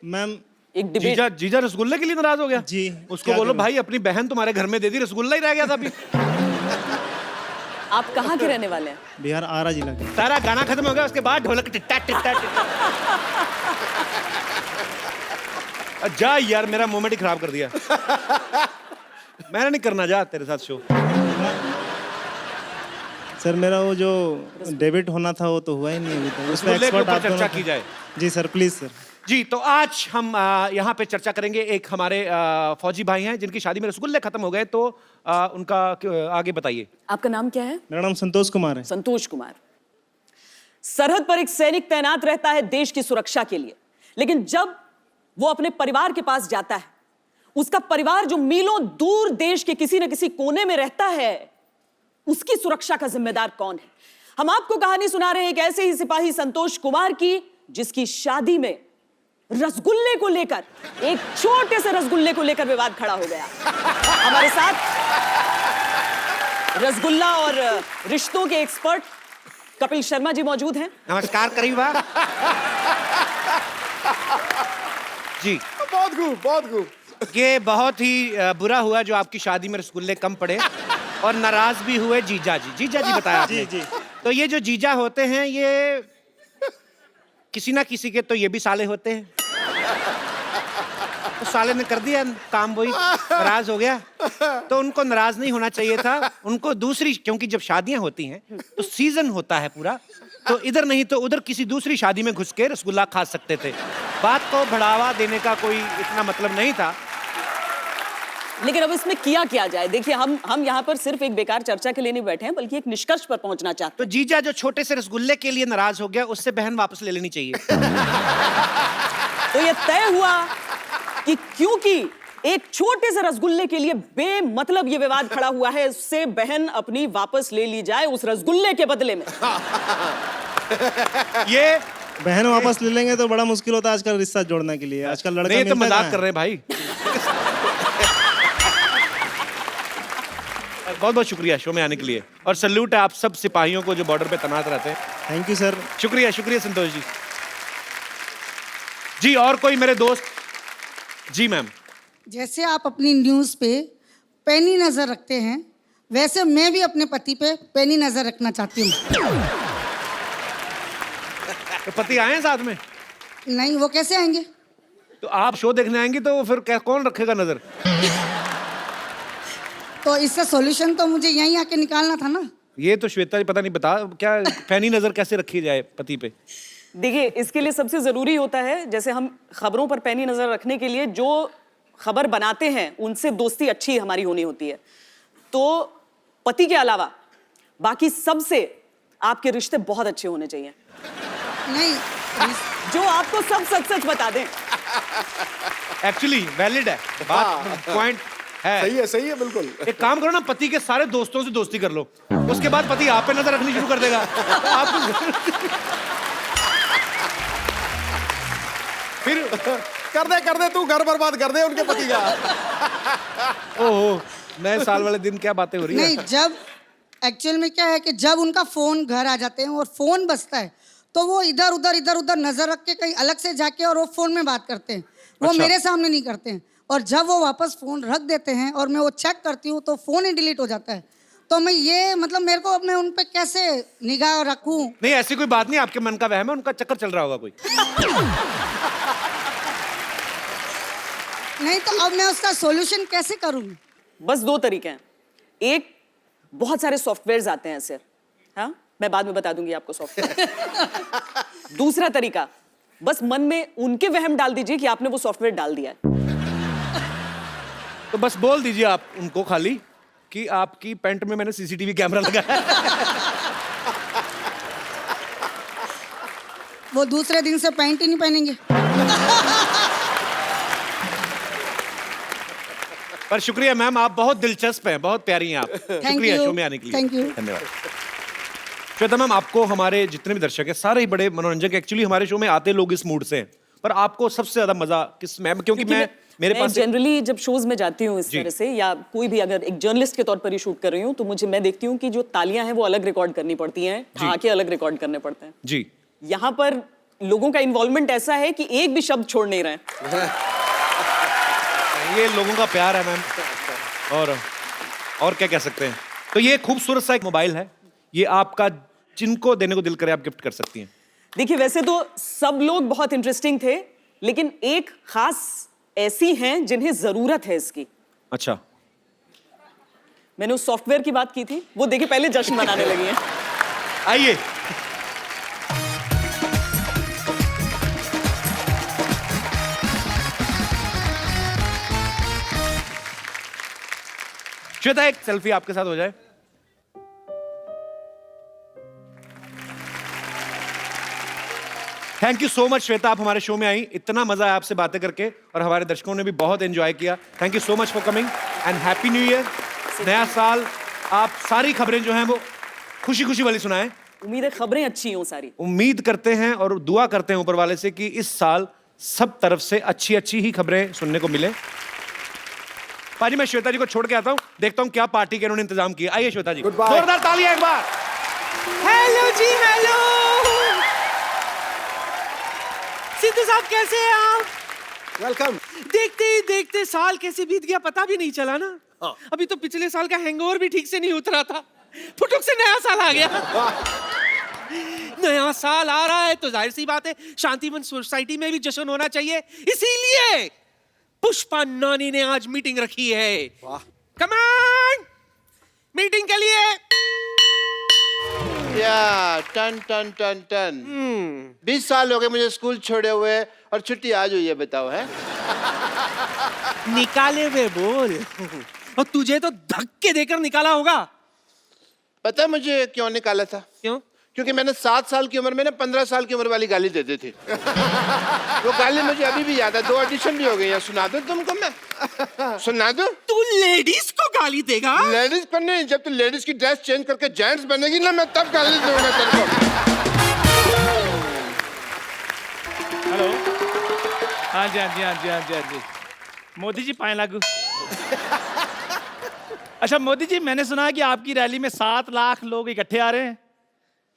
मैम, एक डिबेट। जीजा रसगुल्ले के लिए नाराज हो गया? जी, उसको क्या बोलो करूं? भाई अपनी बहन तुम्हारे घर में दे दी, रसगुल्ला ही रह गया था अभी। आप कहाँ के रहने वाले हैं? बिहार आरा जिला के। सारा गाना खत्म हो गया, उसके बाद ढोलक टिट्टा टिट्टा टिट्टा। जा यार, मेरा मोमेंट ही खराब कर दिया। मैंने नहीं करना, जा तेरे साथ शो। सर मेरा वो जो डेबिट होना था वो तो हुआ ही नहीं अभी तक। उस पे रसगुल्ले के एक्सपर्ट ऊपर आप दोनों चर्चा थे। की जाए। जी सर, प्लीज सर। जी तो आज हम यहाँ पे चर्चा करेंगे। एक हमारे फौजी भाई हैं जिनकी शादी में रसगुल्ले खत्म हो गए, तो उनका आगे बताइए। आपका नाम क्या है? मेरा नाम संतोष कुमार है। संतोष कुमार। सरहद पर एक सैनिक तैनात रहता है देश की सुरक्षा के लिए, लेकिन जब वो अपने परिवार के पास जाता है, उसका परिवार जो मीलों दूर देश के किसी न किसी कोने में रहता है, उसकी सुरक्षा का जिम्मेदार कौन है? हम आपको कहानी सुना रहे हैं एक ऐसे ही सिपाही संतोष कुमार की, जिसकी शादी में रसगुल्ले को लेकर, एक छोटे से रसगुल्ले को लेकर विवाद खड़ा हो गया। हमारे साथ रसगुल्ला और रिश्तों के एक्सपर्ट कपिल शर्मा जी मौजूद हैं। नमस्कार करीबा जी। बहुत खूब, बहुत खूब। ये बहुत ही बुरा हुआ जो आपकी शादी में रसगुल्ले कम पड़े, और नाराज भी हुए जीजा जी। जीजा जी बताया आपने। जी। तो ये जो जीजा होते हैं, ये किसी ना किसी के तो ये भी साले होते हैं। तो साले ने कर दिया काम, वही नाराज हो गया। तो उनको नाराज नहीं होना चाहिए था, उनको दूसरी, क्योंकि जब शादियां होती हैं तो सीजन होता है पूरा, तो इधर नहीं तो उधर किसी दूसरी शादी में घुस के रसगुल्ला खा सकते थे। बात को बढ़ावा देने का कोई इतना मतलब नहीं था। लेकिन अब इसमें किया क्या जाए? देखिए, हम यहाँ पर सिर्फ एक बेकार चर्चा के लिए नहीं बैठे हैं, बल्कि एक निष्कर्ष पर पहुंचना चाहते तो जीजा जो छोटे से रसगुल्ले के लिए नाराज हो गया, उससे बहन वापस ले लेनी चाहिए। हैं। तो ये तय हुआ कि क्योंकि एक छोटे से रसगुल्ले के लिए बेमतलब ये विवाद खड़ा हुआ है, उससे बहन अपनी वापस ले ली जाए उस रसगुल्ले के बदले में। ये बहन वापस ले लेंगे तो बड़ा मुश्किल होता है आजकल रिश्ता जोड़ने के लिए। आजकल लड़का नहीं, तो मिलता मजाक कहाँ कर है? रहे हैं भाई। बहुत बहुत शुक्रिया शो में आने के लिए, और सल्यूट है आप सब सिपाहियों को जो बॉर्डर पे तैनात रहते हैं। Thank you sir. शुक्रिया शुक्रिया संतोष जी। जी और कोई मेरे दोस्त? जी मैम। जैसे आप अपनी न्यूज़ पे पैनी नज़र रखते हैं, वैसे मैं भी अपने पति पे पैनी नज़र रखना चाहती हूँ। तो पति आए हैं साथ में? नहीं, वो कैसे आएंगे? तो आप शो देखने आएंगी तो फिर कौन रखेगा नजर? तो इससे सॉल्यूशन तो मुझे यहीं आके निकालना था ना। ये तो श्वेता जी पता नहीं बता क्या पैनी नजर कैसे रखी जाए पति पे। देखिए, इसके लिए सबसे जरूरी होता है, जैसे हम खबरों पर पैनी नजर रखने के लिए जो खबर बनाते हैं उनसे दोस्ती अच्छी हमारी होनी होती है। तो पति के अलावा बाकी सबसे आपके रिश्ते बहुत अच्छे होने चाहिए, नहीं, जो आपको सब सच सच बता दें। एक्चुअली वैलिड है बात, पॉइंट है। सही है बिल्कुल। एक काम करो ना, पति के सारे दोस्तों से दोस्ती कर लो, उसके बाद पति आप पे नजर रखनी शुरू कर देगा। आपको फिर कर दे तू, घर बर्बाद कर दे उनके पति का। ओहो, नए साल वाले दिन क्या बातें हो रही नहीं, है? जब एक्चुअल में क्या है कि जब उनका फोन घर आ जाते हैं और फोन बजता है तो वो इधर उधर नजर रख के कहीं अलग से जाके और वो फोन में बात करते हैं, वो अच्छा। मेरे सामने नहीं करते हैं। और जब वो वापस फोन रख देते हैं और मैं वो चेक करती हूँ तो फोन ही डिलीट हो जाता है। तो मैं ये मतलब मेरे को अपने उन पे कैसे निगाह रखूं? नहीं, ऐसी कोई बात नहीं, आपके मन का वहम है, उनका चक्कर चल रहा होगा कोई। नहीं तो अब मैं उसका सॉल्यूशन कैसे करूं? बस दो तरीके हैं। एक, बहुत सारे सॉफ्टवेयर्स आते हैं सर, हाँ मैं बाद में बता दूंगी आपको सॉफ्टवेयर। दूसरा तरीका, बस मन में उनके वहम डाल दीजिए कि आपने वो सॉफ्टवेयर डाल दिया है। तो बस बोल दीजिए आप उनको खाली कि आपकी पैंट में मैंने सीसीटीवी कैमरा लगाया है। वो दूसरे दिन से पैंट ही नहीं पहनेंगे। पर शुक्रिया मैम, आप बहुत दिलचस्प हैं, बहुत प्यारी हैं आप। शुक्रिया you. शो में आने के लिए। Thank you. धन्यवाद। श्वेता मैम, आपको हमारे जितने भी दर्शक हैं सारे ही बड़े मनोरंजक, एक्चुअली हमारे शो में आते लोग इस मूड से हैं, पर आपको सबसे ज्यादा मजा किस में? क्योंकि मेरे पास जनरली जब शोज में जाती हूँ इस जी। तरह से, या कोई भी अगर एक जर्नलिस्ट के तौर पर ही शूट कर रही हूँ, तो मैं देखती हूँ कि जो तालियां हैं वो अलग रिकॉर्ड करनी पड़ती हैं, जी। आके अलग रिकॉर्ड करने पड़ते हैं। जी, यहाँ पर लोगों का इन्वॉल्वमेंट ऐसा है कि एक भी शब्द छोड़ नहीं रहे। ये लोगों का प्यार है मैम, और क्या कह सकते हैं। तो ये खूबसूरत सा एक मोबाइल है, ये आपका जिनको देने को दिल करे आप गिफ्ट कर सकती हैं। देखिए, वैसे तो सब लोग बहुत इंटरेस्टिंग थे, लेकिन एक खास ऐसी हैं जिन्हें जरूरत है इसकी। अच्छा, मैंने उस सॉफ्टवेयर की बात की थी, वो देखिए पहले जश्न मनाने लगी हैं। आइए। श्वेता, एक सेल्फी आपके साथ हो जाए। Thank you so much Shweta, आप हमारे शो में आई, इतना मजा आया आपसे बातें करके और हमारे दर्शकों ने भी बहुत एंजॉय किया। Thank you so much for coming and happy new year. नया साल, आप सारी खबरें जो हैं वो खुशी खुशी वाली सुनाएं। उम्मीद है खबरें अच्छी हों सारी। उम्मीद करते हैं और दुआ करते हैं ऊपर वाले से कि इस साल सब तरफ से अच्छी अच्छी ही खबरें सुनने को मिले। पाजी, मैं श्वेता जी को छोड़ के आता हूँ, देखता हूँ क्या पार्टी के इन्होंने इंतजाम किया। आइए श्वेता जी, Goodbye. जोरदार तालियां एक बार। हेलो जी, हेलो सिद्धू साहब, कैसे हैं आप? वेलकम। देखते ही देखते साल कैसे बीत गया पता भी नहीं चला ना। हाँ। अभी तो पिछले साल का हैंगओवर भी ठीक से नहीं उतरा था, फुटुक से नया साल आ गया। नया साल आ रहा है तो जाहिर सी बात है शांतिवन सोसाइटी में भी जश्न होना चाहिए, इसीलिए पुष्पा नानी ने आज मीटिंग रखी है। कम ऑन, मीटिंग के लिए। या टन टन टन टन 20 साल हो गए मुझे स्कूल छोड़े हुए और छुट्टी आज हुई है, बताओ है। निकाले वे बोल, और तुझे तो धक्के देकर निकाला होगा। पता है मुझे क्यों निकाला था? क्यों? क्योंकि मैंने 7 साल की उम्र में ना 15 साल की उम्र वाली गाली दे दी थी। वो गाली मुझे अभी भी याद है, 2 ऑडिशन भी हो गई है। सुना दो तुमको मैं? सुना दो? तू लेडीज को गाली देगा? लेडीज पर नहीं, जब तू लेडीज की ड्रेस चेंज करके जेंट्स बनेगी ना, मैं तब गाली दूंगा तेरे को। हेलो, हाँ जी, हाँ जी, हाँ जी, हाँ जी, हाँ जी। मोदी जी पाए लागू। अच्छा मोदी जी, मैंने सुना है कि आपकी रैली में 7 लाख लोग इकट्ठे आ रहे हैं।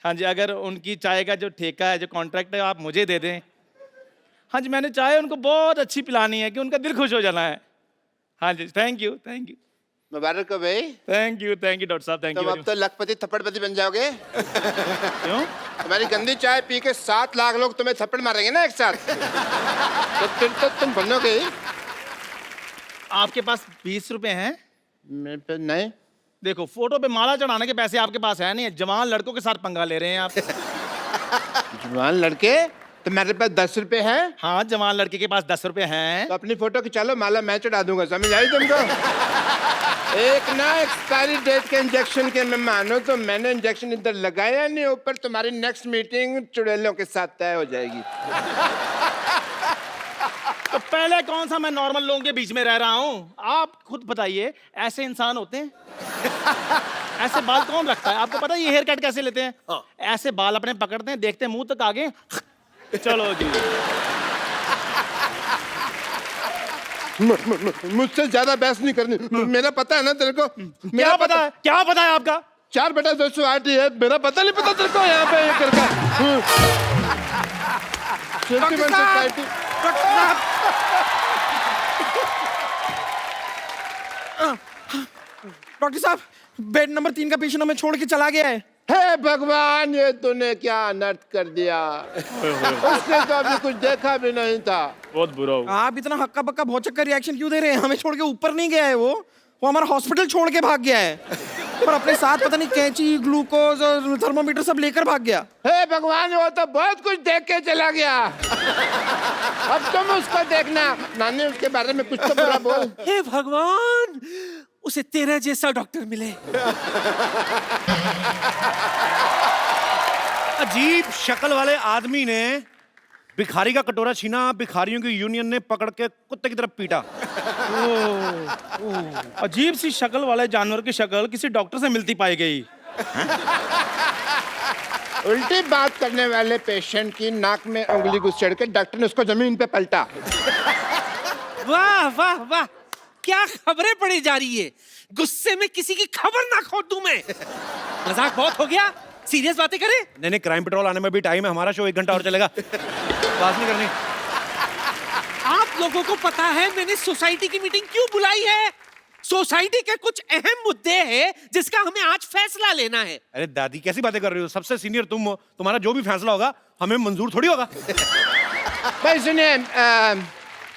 हाँ जी, अगर उनकी चाय का जो ठेका है, जो कॉन्ट्रैक्ट है, आप मुझे दे दें। हाँ जी, मैंने चाय उनको बहुत अच्छी पिलानी है कि उनका दिल खुश हो जाना है। हाँ जी, थैंक यू, थैंक यू, मुबारक हो भाई। थैंक यू डॉक्टर साहब, थैंक तुम यू। अब तो लखपति थप्पड़पति बन जाओगे। क्यों? तुम्हारी गंदी चाय पी के 7 लाख लोग तुम्हें थप्पड़ मारेंगे ना एक साथ। तो फिर तो तुम बनोगे ही। आपके पास 20 रुपए हैं? मेरे पे नहीं। देखो, फोटो पे माला चढ़ाने के पैसे आपके पास है नहीं, जवान लड़कों के साथ पंगा ले रहे हैं आप। जवान लड़के? तो मेरे पास 10 रुपए हैं। हाँ, जवान लड़के के पास 10 रुपए हैं। तो अपनी फोटो खिंचा लो, माला मैं चढ़ा दूंगा, समझ आई तुमको? एक ना एक्सपायरी डेट के इंजेक्शन के मैं मानो तो मैंने इंजेक्शन इधर लगाया नहीं, ऊपर तुम्हारी नेक्स्ट मीटिंग चुड़ैलों के साथ तय हो जाएगी। तो पहले कौन सा मैं नॉर्मल लोगों के बीच में रह रहा हूँ? आप खुद बताइए, ऐसे इंसान होते हैं? ऐसे बाल कौन रखता है? आपको पता है ये हेयर कट कैसे लेते हैं? ऐसे बाल अपने पकड़ते हैं, देखते हैं मुंह तक आगे, चलो जी। मुझसे ज्यादा बहस नहीं करनी। मेरा पता है ना तेरे को? क्या पता है, क्या पता है आपका? 4/10 सोसाइटी है, मेरा पता नहीं पता तेरे को यहाँ पे ये करके। सोसाइटी। डॉक्टर साहब, बेड नंबर 3 का पेशेंट हमें छोड़ के चला गया है। हे भगवान, ये तूने क्या अनर्थ कर दिया। उसने तो अभी कुछ देखा भी नहीं था। बहुत बुरा हो। आप इतना हक्का बक्का भौचक्का रिएक्शन क्यों दे रहे हैं? हमें छोड़ के ऊपर नहीं गया है वो हमारा हॉस्पिटल छोड़ के भाग गया है और अपने साथ पता नहीं कैंची, ग्लूकोज और थर्मोमीटर सब लेकर भाग गया। हे भगवान, वो तो बहुत कुछ देख के चला गया। अब तुम उसको देखना। नानी, उसके बारे में कुछ तो बुरा बोल। हे भगवान, उसे तेरा जैसा डॉक्टर मिले। अजीब शक्ल वाले आदमी ने भिखारी का कटोरा छीना, भिखारियों की यूनियन ने पकड़ के कुत्ते की तरफ पीटा। अजीब सी शक्ल वाले जानवर की शक्ल किसी डॉक्टर से मिलती पाई गई। उल्टी बात करने वाले पेशेंट की नाक में उंगली घुस चढ़ के डॉक्टर ने उसको जमीन पे पलटा। वाह वाह वाह, क्या खबरें पड़ी जा रही है। गुस्से में किसी की खबर ना खो दूं मैं। मजाक बहुत हो गया, सीरियस बातें करें। नहीं, क्राइम पेट्रोल आने में भी टाइम है, हमारा शो 1 घंटा और चलेगा। बात नहीं करनी। आप लोगों को पता है मैंने सोसाइटी की मीटिंग क्यों बुलाई है? सोसाइटी के कुछ अहम मुद्दे हैं जिसका हमें आज फैसला लेना है। अरे दादी, कैसी बातें कर रही हो? सबसे सीनियर तुम हो, तुम्हारा जो भी फैसला होगा हमें मंजूर थोड़ी होगा। भाई सुनिए,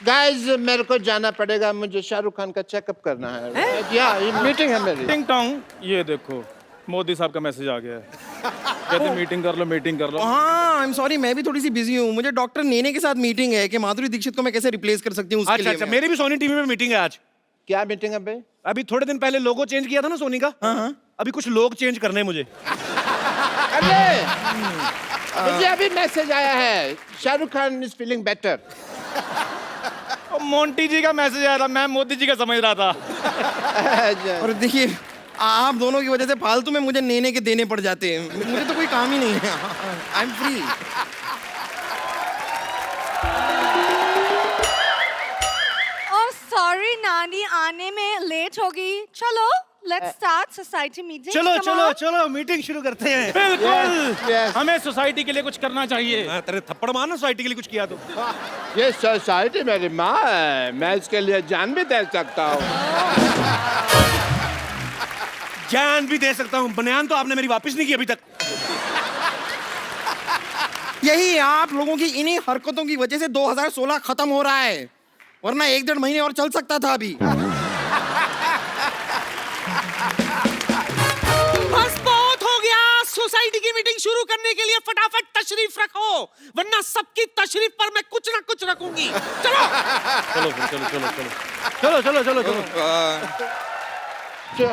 गाइस, मेरे को जाना पड़ेगा, मुझे शाहरुख खान का चेकअप करना है। या ये मीटिंग है मेरी। टिंग टोंग, ये देखो मोदी साहब का मैसेज आ गया है। कहते मीटिंग कर लो, मीटिंग कर लो। हाँ, आई एम सॉरी, मैं भी थोड़ी सी बिजी हूँ। मुझे डॉक्टर नेने के साथ मीटिंग है कि माधुरी दीक्षित को मैं कैसे रिप्लेस कर सकती हूँ उसके अच्छा लिए अच्छा, मैं। मेरी भी सोनी टीवी में मीटिंग है आज। क्या मीटिंग है भाई? अभी थोड़े दिन पहले लोगो चेंज किया था ना सोनी का। हाँ। अभी कुछ लोग चेंज करने हैं मुझे। अरे, मुझे अभी मैसेज आया है, Shahrukh Khan is feeling better. Monty ji का मैसेज आया था, मैं मोदी जी का समझ रहा था। और देखिए, आप दोनों की वजह से फालतू में मुझे नेने के देने पड़ जाते हैं। मुझे तो कोई काम ही नहीं है। I am free. सॉरी नानी, आने में लेट होगी। चलो लेट्स स्टार्ट सोसाइटी मीटिंग। चलो चलो चलो, मीटिंग शुरू करते हैं। बिल्कुल, हमें सोसाइटी के लिए कुछ करना चाहिए। तेरे थप्पड़ मारना सोसाइटी के लिए कुछ किया तो। ये सोसाइटी मेरी माँ है, मैं इसके लिए जान भी दे सकता हूँ। जान भी दे सकता हूँ। बनियान तो आपने मेरी वापस नहीं की अभी तक। यही आप लोगों की इन्हीं हरकतों की वजह से 2016 खत्म हो रहा है, वरना 1-1.5 महीने और चल सकता था अभी। बस बहुत हो गया। सोसाइटी की मीटिंग शुरू करने के लिए फटाफट तशरीफ रखो, वरना सबकी तशरीफ पर मैं कुछ ना कुछ रखूंगी। चलो चलो फिर, चलो चलो चलो चलो चलो चलो चलो।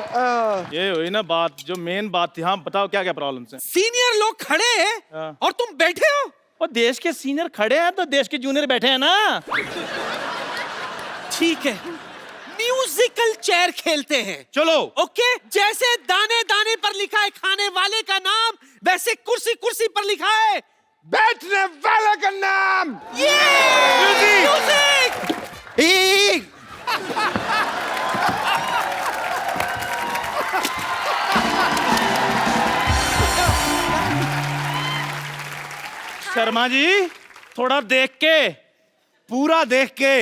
ये हुई ना बात, जो मेन बात थी। हाँ बताओ, क्या क्या प्रॉब्लम्स हैं? सीनियर लोग खड़े हैं हाँ। और तुम बैठे हो। और देश के सीनियर खड़े हैं तो देश के जूनियर बैठे हैं ना। ठीक है, म्यूजिकल चेयर खेलते हैं। चलो। ओके, जैसे दाने दाने पर लिखा है खाने वाले का नाम, वैसे कुर्सी कुर्सी पर लिखा है बैठने वाले का नाम। म्यूजिक। शर्मा जी, थोड़ा देख के, पूरा देख के।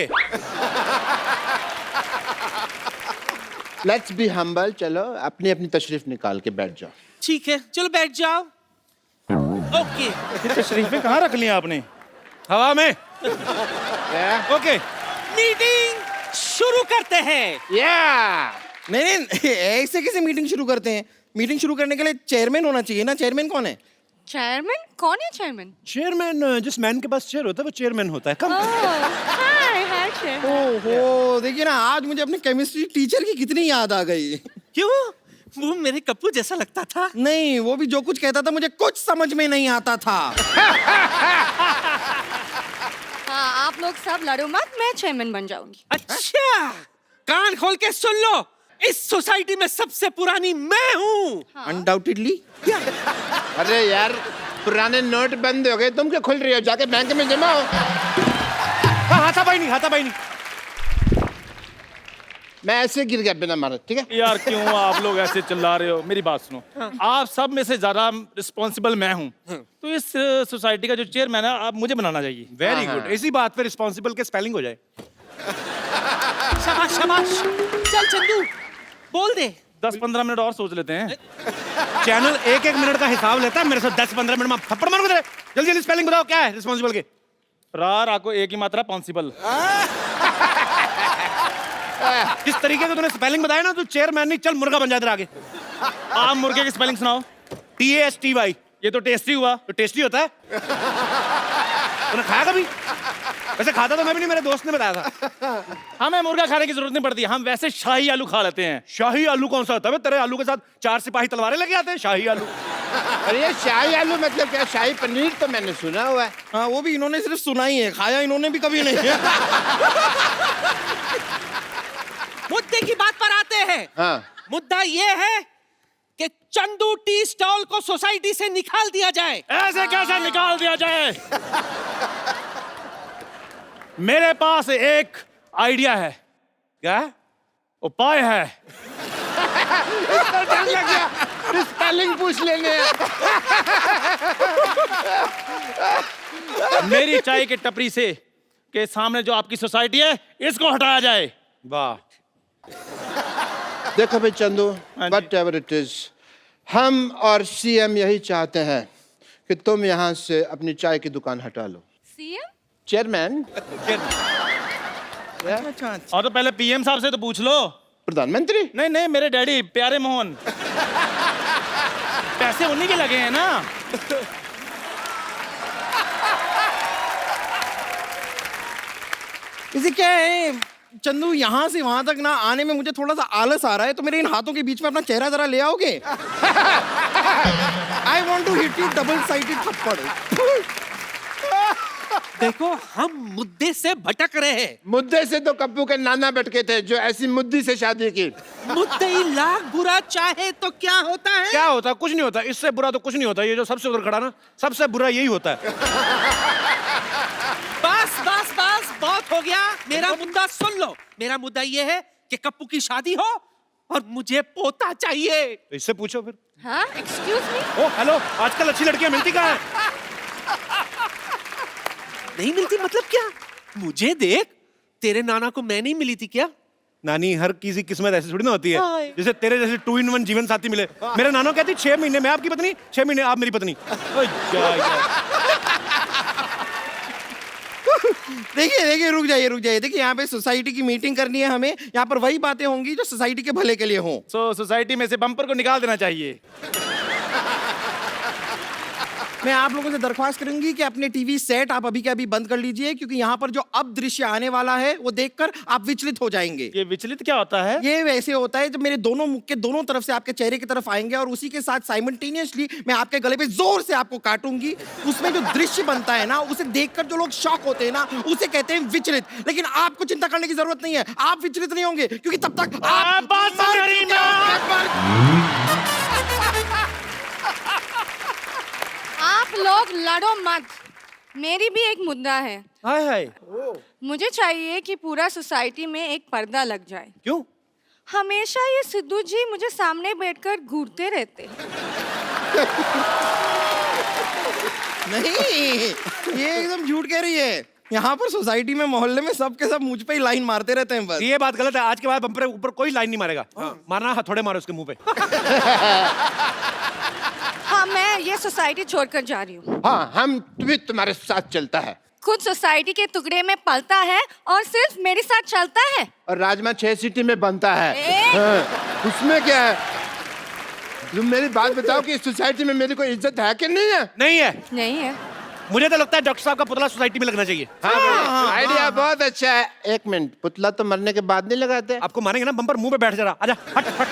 Let's be humble. चलो अपनी अपनी तशरीफ निकाल के बैठ जाओ। ठीक है, चलो बैठ जाओ। ओके, तशरीफें कहाँ रख ली आपने? हवा में। ओके, मीटिंग शुरू करते हैं। नहीं, ऐसे कैसे मीटिंग शुरू करते हैं? मीटिंग शुरू करने के लिए चेयरमैन होना चाहिए ना। चेयरमैन कौन है? चेयरमैन? कौन है चेयरमैन? चेयरमैन जिस मैन के पास चेयर होता है वो चेयरमैन होता है। कम। हाय चेयर। ओहो, देखिए ना, आज मुझे अपने केमिस्ट्री टीचर की कितनी याद आ गई। क्यों? वो मेरे कप्पू जैसा लगता था। नहीं, वो भी जो कुछ कहता था मुझे कुछ समझ में नहीं आता था। हाँ, आप लोग सब लड़ो मत, मैं चेयरमैन बन जाऊंगी। अच्छा, कान खोल के सुन लो, इस सोसाइटी में सबसे पुरानी मैं हूँ। अनडाउटेडली। अरे यार, पुराने नोट बंद हो गए, तुम क्या खुल रही हो? जाके बैंक में जमा हो। हाथापाई नहीं, हाथापाई नहीं। मैं ऐसे गिर गया बिना मारे, ठीक है? यार क्यों आप लोग ऐसे चिल्ला रहे हो? मेरी बात सुनो, आप सब में से ज्यादा रिस्पॉन्सिबल मैं हूँ, तो इस सोसाइटी का जो चेयरमैन है आप मुझे बनाना चाहिए। वेरी गुड, इसी बात पे रिस्पॉन्सिबल के स्पेलिंग हो जाए। शाबाश शाबाश, चल चंदू बोल दे। 10-15 मिनट और सोच लेते हैं। चैनल 1-1 मिनट का हिसाब लेता है, मेरे से 10-15 मिनट में थप्पड़ मार दे। जल्दी जल्दी स्पेलिंग बताओ, क्या है रिस्पॉन्सिबल के? रा को एक ही मात्रा पॉन्सिबल। जिस तरीके से तूने स्पेलिंग बताया ना, तू चेयरमैन नहीं, चल मुर्गा बन जाए तेरा आगे। आप मुर्गे की स्पेलिंग सुनाओ। TASTY। ये तो टेस्टी हुआ। तो टेस्टी होता है। तूने खाया कभी? वैसे खाता तो मैं भी नहीं, मेरे दोस्त ने बताया था। हमें मुर्गा खाने की जरूरत नहीं पड़ती, हम वैसे शाही आलू खा लेते हैं। शाही आलू कौन सा होता है? तेरे आलू के साथ 4 सिपाही तलवारें लेके आते हैं, शाही आलू। अरे ये शाही आलू मतलब क्या? शाही पनीर तो मैंने सुना हुआ है। हाँ, वो भी इन्होंने सिर्फ सुना ही है, खाया इन्होंने भी कभी नहीं है। मुद्दे की बात पर आते हैं। हाँ। मुद्दा ये है कि चंदू टी स्टॉल को सोसाइटी से निकाल दिया जाए। ऐसे कैसे निकाल दिया जाए? मेरे पास एक आइडिया है। क्या उपाय है। डर लग गया, स्पेलिंग पूछ लेने। मेरी चाय की टपरी से के सामने जो आपकी सोसाइटी है, इसको हटाया जाए। वाह। देखो भाई चंदू, हाँ जी। वट एवर इट इज, हम और CM यही चाहते हैं कि तुम यहाँ से अपनी चाय की दुकान हटा लो। CM? चेयरमैन, और तो पहले PM साहब से तो पूछ लो। प्रधानमंत्री। नहीं, मेरे डैडी प्यारे मोहन, पैसे उन्हीं के लगे हैं ना। इसे क्या है चंदू, यहाँ से वहां तक ना आने में मुझे थोड़ा सा आलस आ रहा है, तो मेरे इन हाथों के बीच में अपना चेहरा जरा ले आओगे? I want to hit you double sided थप्पड़। देखो, हम मुद्दे से भटक रहे हैं। मुद्दे से तो कप्पू के नाना भटके थे, जो ऐसी मुद्दी से शादी की। मुद्दई लाख बुरा चाहे तो क्या होता है? क्या होता है? कुछ नहीं होता, इससे बुरा तो कुछ नहीं होता। ये जो सबसे उधर खड़ा ना, सबसे बुरा यही होता है। बस बस बस, बहुत हो गया। मेरा मुद्दा सुन लो। मेरा मुद्दा ये है कि कप्पू की शादी हो और मुझे पोता चाहिए। तो इससे पूछो फिर। हाँ, एक्सक्यूज मी। ओ हेलो, आजकल अच्छी लड़कियां मिलती कहाँ हैं? नहीं मिलती मतलब क्या? मुझे देख, तेरे नाना को मैं नहीं मिली थी क्या? नानी, हर किसी किस्मत ऐसी थोड़ी ना होती है। हाय। जैसे तेरे जैसे 2-in-1 जीवन साथी मिले। मेरा नाना कहती 6 महीने मैं आपकी पत्नी, 6 महीने आप मेरी पत्नी। ओए जा। देखिए, रुक जाइए। देखिए, यहाँ पे सोसाइटी की मीटिंग करनी है हमें। यहाँ पर वही बातें होंगी जो सोसाइटी के भले के लिए हों। सोसाइटी में से बम्पर को निकाल देना चाहिए। मैं आप लोगों से दरख्वास्त करूंगी कि अपने टीवी सेट आप अभी के अभी बंद कर लीजिए, क्योंकि यहाँ पर जो अब दृश्य आने वाला है वो देखकर आप विचलित हो जाएंगे। ये विचलित क्या होता है? ये वैसे होता है जब मेरे दोनों मुख के दोनों तरफ से आपके चेहरे की तरफ आएंगे और उसी के साथ साइमल्टेनियसली मैं आपके गले पे जोर से आपको काटूंगी। उसमें जो दृश्य बनता है ना, उसे देखकर जो लोग शॉक होते हैं ना, उसे कहते हैं विचलित। लेकिन आपको चिंता करने की जरूरत नहीं है, आप विचलित नहीं होंगे, क्योंकि तब तक आप आप लोग लड़ो मत। मेरी भी एक मुद्दा है। हाय हाय। मुझे चाहिए कि पूरा सोसाइटी में एक पर्दा लग जाए। क्यों? हमेशा ये सिद्धू जी मुझे सामने बैठकर घूरते रहते हैं। नहीं, ये एकदम झूठ कह रही है। यहाँ पर सोसाइटी में, मोहल्ले में सब के सब मुझ पे ही लाइन मारते रहते हैं बस। ये बात गलत है। आज के बाद बम्पर ऊपर कोई लाइन नहीं मारेगा। मारना हथौड़े मारो उसके मुंह पे। हाँ, मैं ये सोसाइटी छोड़कर जा रही हूँ। हाँ, हम भी तुम्हारे साथ चलता है। खुद सोसाइटी के टुकड़े में पलता है और सिर्फ मेरे साथ चलता है। और राजमा 6 सीटी में बनता है। ए? हाँ, उसमें क्या है? तुम मेरी बात बताओ कि इस सोसाइटी में मेरी कोई इज्जत है कि नहीं है? नहीं है। नहीं है। मुझे तो लगता है डॉक्टर साहब का पुतला सोसाइटी में लगना चाहिए। हाँ, आइडिया बहुत अच्छा है। एक मिनट, पुतला तो मरने के बाद नहीं लगाते? आपको मारेंगे ना बम्पर, मुंह पे बैठ जा रहा। आजा, हट हट।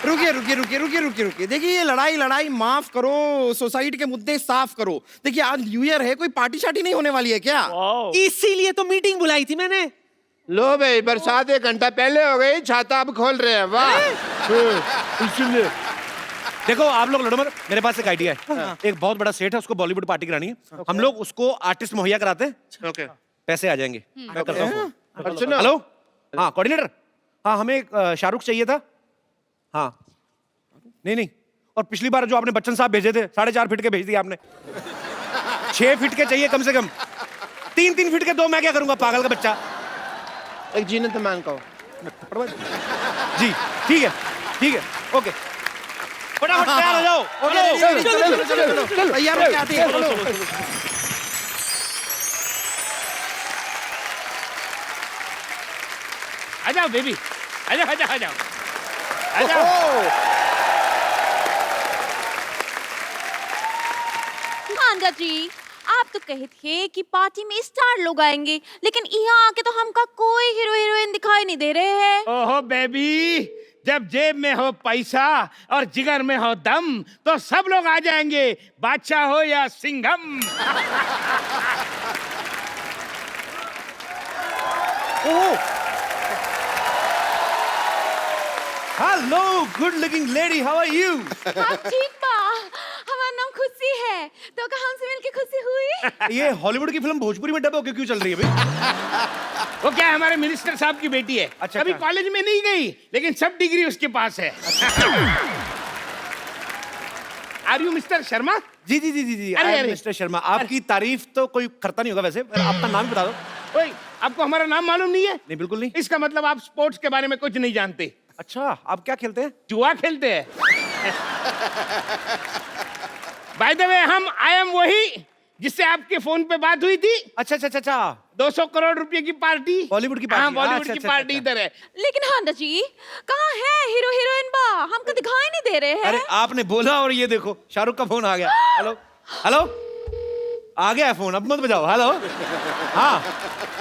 रुकिए। देखिए, ये लड़ाई माफ करो, सोसाइटी के मुद्दे साफ करो। देखिए, आज न्यू ईयर है, कोई पार्टी शार्टी नहीं होने वाली है क्या? इसीलिए तो मीटिंग बुलाई थी मैंने। लो भाई, बरसात 1 घंटा पहले हो गई, छाता अब खोल रहे हैं। वाह। इसलिए देखो, आप लोग लड़ो मत। मेरे पास एक आइडिया है। एक बहुत बड़ा सेट है, उसको बॉलीवुड पार्टी करानी है। हम लोग उसको आर्टिस्ट मुहैया कराते हैं। ओके, पैसे आ जाएंगे। मैं करता हूँ। और सुनो, हेलो, हाँ कोऑर्डिनेटर, हाँ हमें शाहरुख चाहिए था। हाँ नहीं, और पिछली बार जो आपने बच्चन साहब भेजे थे 4.5 फीट के भेज दिए आपने। 6 फीट के चाहिए कम से कम। 3 फीट के 2 मैं क्या करूंगा, पागल का बच्चा। एक जीनत मान का जी ठीक है ओके, फटाफट तैयार हो जाओ। चलो भैया मैं क्या थे आ जाओ बेबी, आ जाओ। हांडा जी, आप तो कहे थे कि पार्टी में स्टार लोग आएंगे, लेकिन यहाँ आके तो हमका कोई हीरो हीरोइन दिखाई नहीं दे रहे हैं। ओहो बेबी, जब जेब में हो पैसा और जिगर में हो दम तो सब लोग आ जाएंगे, बादशाह हो या Singham. Hello good looking lady, how are you? हाँ ठीक बा, हमारा नाम खुशी है, तो का हमसे मिलके खुशी हुई। ये हॉलीवुड की फिल्म भोजपुरी में डब होके क्यों चल रही है भाई? वो क्या हमारे मिनिस्टर साहब की बेटी है। अच्छा, अभी क्या? कॉलेज में नहीं गई, लेकिन सब डिग्री उसके पास है। Are you mister Sharma? जी अरे। मिस्टर शर्मा, आपकी तारीफ तो कोई करता नहीं होगा वैसे, अपना नाम बता दो। ओए, आपको हमारा नाम मालूम नहीं है? नहीं बिल्कुल नहीं। इसका मतलब आप स्पोर्ट्स के बारे में कुछ नहीं जानते। अच्छा, आप क्या खेलते हैं? जुआ खेलते हैं। By the way, I am वही जिससे आपके फोन पे बात हुई थी। अच्छा 200 करोड़ रुपए की पार्टी, बॉलीवुड की पार्टी। हाँ, बॉलीवुड अच्छा, की अच्छा, पार्टी अच्छा। इधर है। लेकिन हांडा जी, कहाँ है हीरो हीरोइन बा? हमको दिखाई नहीं दे रहे हैं। अरे आपने बोला और ये देखो शाहरुख का फोन आ गया। हेलो आ गया है फोन, अब मत बजाओ। हेलो हाँ,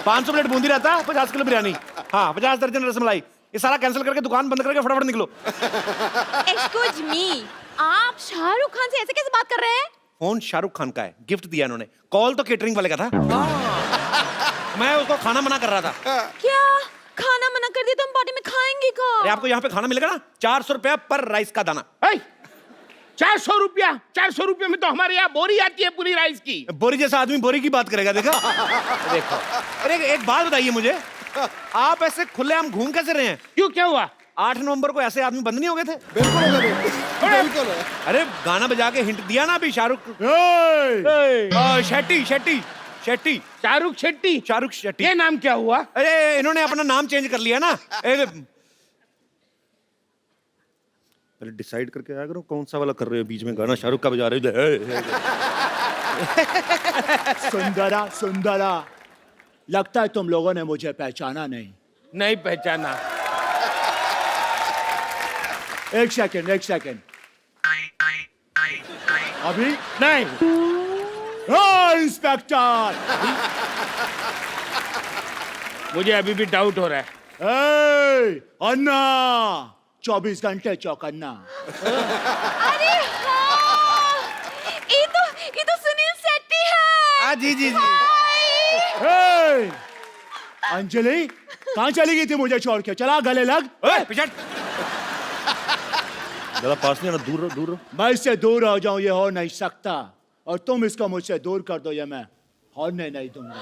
500 प्लेट बूंदी रहता, 50 किलो बिरयानी, हाँ 50 दर्जन रसमलाई, ये सारा कैंसिल करके दुकान बंद करके फटाफट निकलो। एक्सक्यूज मी, आप शाहरुख खान से ऐसे कैसे बात कर रहे हैं? फोन शाहरुख खान का है, गिफ्ट दिया इन्होंने। कॉल तो केटरिंग वाले का था। मैं उसको खाना मना कर रहा था। क्या खाना मना कर दिया तो हम पार्टी में खाएंगे का? अरे आपको यहाँ पे खाना मिलेगा ना, 400 रुपया पर राइस का दाना। 400 रुपया? 400 रुपये में तो हमारे यहाँ बोरी आती है पूरी राइस की। बोरी जैसा आदमी बोरी की बात करेगा, देखा? देखो, अरे एक बात बताइए मुझे, आप ऐसे खुलेआम घूम कैसे रहे हैं? क्यों, क्या हुआ? 8 नवंबर को ऐसे आदमी बंद नहीं हो गए थे? बिल्कुल अरे गाना बजा के हिंट दिया ना अभी शाहरुख। शेट्टी। शाहरुख शेट्टी। ये नाम क्या हुआ? अरे इन्होंने अपना नाम चेंज कर लिया ना। पहले डिसाइड करके आया करो कौन सा वाला कर रहे हो, बीच में गाना शाहरुख का बजा रहे हो। सुंदरा, लगता है तुम लोगों ने मुझे पहचाना नहीं पहचाना। एक सेकंड अभी नहीं। इंस्पेक्टर, मुझे अभी भी डाउट हो रहा है। अन्ना 24 घंटे चौकन्ना। अरे हाँ, ये तो सुनील शेट्टी है। हाँ जी। अंजलि कहाँ चली गई थी मुझे छोड़ के? चला गले लग। पिछड़, ज़्यादा पास नहीं आना, दूर रहो। मैं इससे दूर हो जाऊं ये हो नहीं सकता, और तुम इसको मुझसे दूर कर दो ये मैं होने नहीं दूंगा।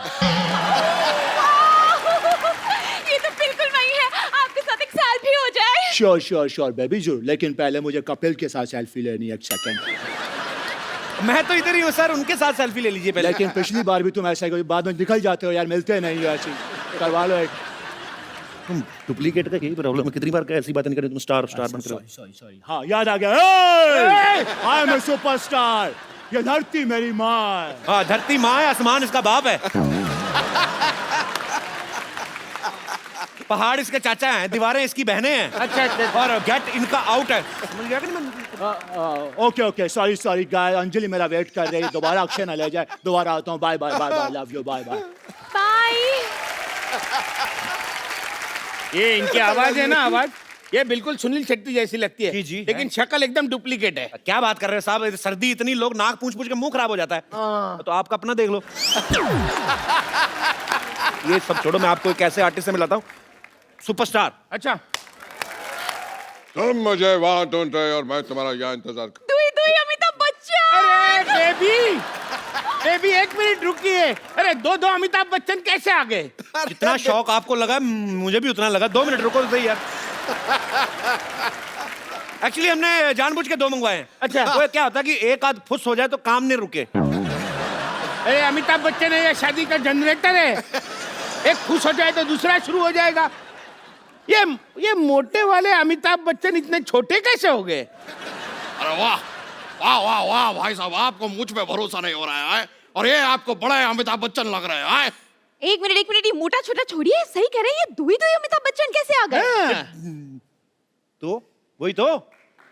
ये तो बिल्कुल नहीं है, आपके साथ एक सेल्फी हो जाए। श्योर बेबी जरूर, लेकिन पहले मुझे कपिल के साथ सेल्फी लेनी है। एक सेकंड। मैं तो इधर ही हूँ सर, उनके साथ सेल्फी ले लीजिए पहले। लेकिन पिछली बार भी तुम ऐसा ही बाद में निकल जाते हो यार, मिलते नहीं हो। ऐसी करवा लो एक। तुम डुप्लीकेट का यही प्रॉब्लम है, कितनी बार क्या ऐसी बातें नहीं करें, तुम स्टार बन कर। सॉरी हाँ याद आ गया। आई एम ए सुपरस्टार, ये धरती मेरी माँ है। हाँ, धरती माँ है, आसमान इसका बाप है। पहाड़ इसके चाचा हैं, दीवारें इसकी बहनें हैं। अच्छा। और गेट इनका आउट है। समझ गया कि नहीं? ओके सॉरी गाय। अंजलि मेरा वेट कर रही है, दोबारा अक्षय न ले जाए। दोबारा आता हूँ। Bye love you. Bye. Bye. ये इनकी आवाज है ना, आवाज ये बिल्कुल सुनील शेट्टी जैसी लगती है। जी, लेकिन शक्ल एकदम डुप्लीकेट है। क्या बात कर रहे हो साहब, सर्दी इतनी, लोग नाक पूछ के मुंह खराब हो जाता है। तो आपका अपना देख लो। ये सब छोड़ो, मैं आपको एक ऐसे आर्टिस्ट से मिलाता हूँ, सुपरस्टार। अच्छा। तुम मुझे वहां ढूंढ रहे हो और मैं तुम्हारा यहाँ इंतजार कर। दुई अमिताभ बच्चन। अरे बेबी, बेबी एक मिनट रुकिए। अरे दो अमिताभ बच्चन कैसे आ गए? जितना शौक आपको लगा मुझे भी उतना लगा। 2 मिनट रुको तो सही यार। एक्चुअली हमने जानबूझ के 2 मंगवाए हैं। अच्छा। वो क्या होता है कि एक आध फुस हो जाए तो काम नहीं रुके। अरे अमिताभ बच्चन है या शादी का जनरेटर है? एक खुश हो जाए तो दूसरा शुरू हो जाएगा। ये मोटे वाले अमिताभ बच्चन इतने छोटे कैसे हो गए? अरे वाह वाह वाह वाह भाई साहब, आपको मुझ पे भरोसा नहीं हो रहा है और ये आपको बड़ा अमिताभ बच्चन लग रहा है। एक मिनट ये मोटा छोटा छोड़िए, सही कह रहे हैं, ये दुई अमिताभ बच्चन कैसे आ गए? तो वही तो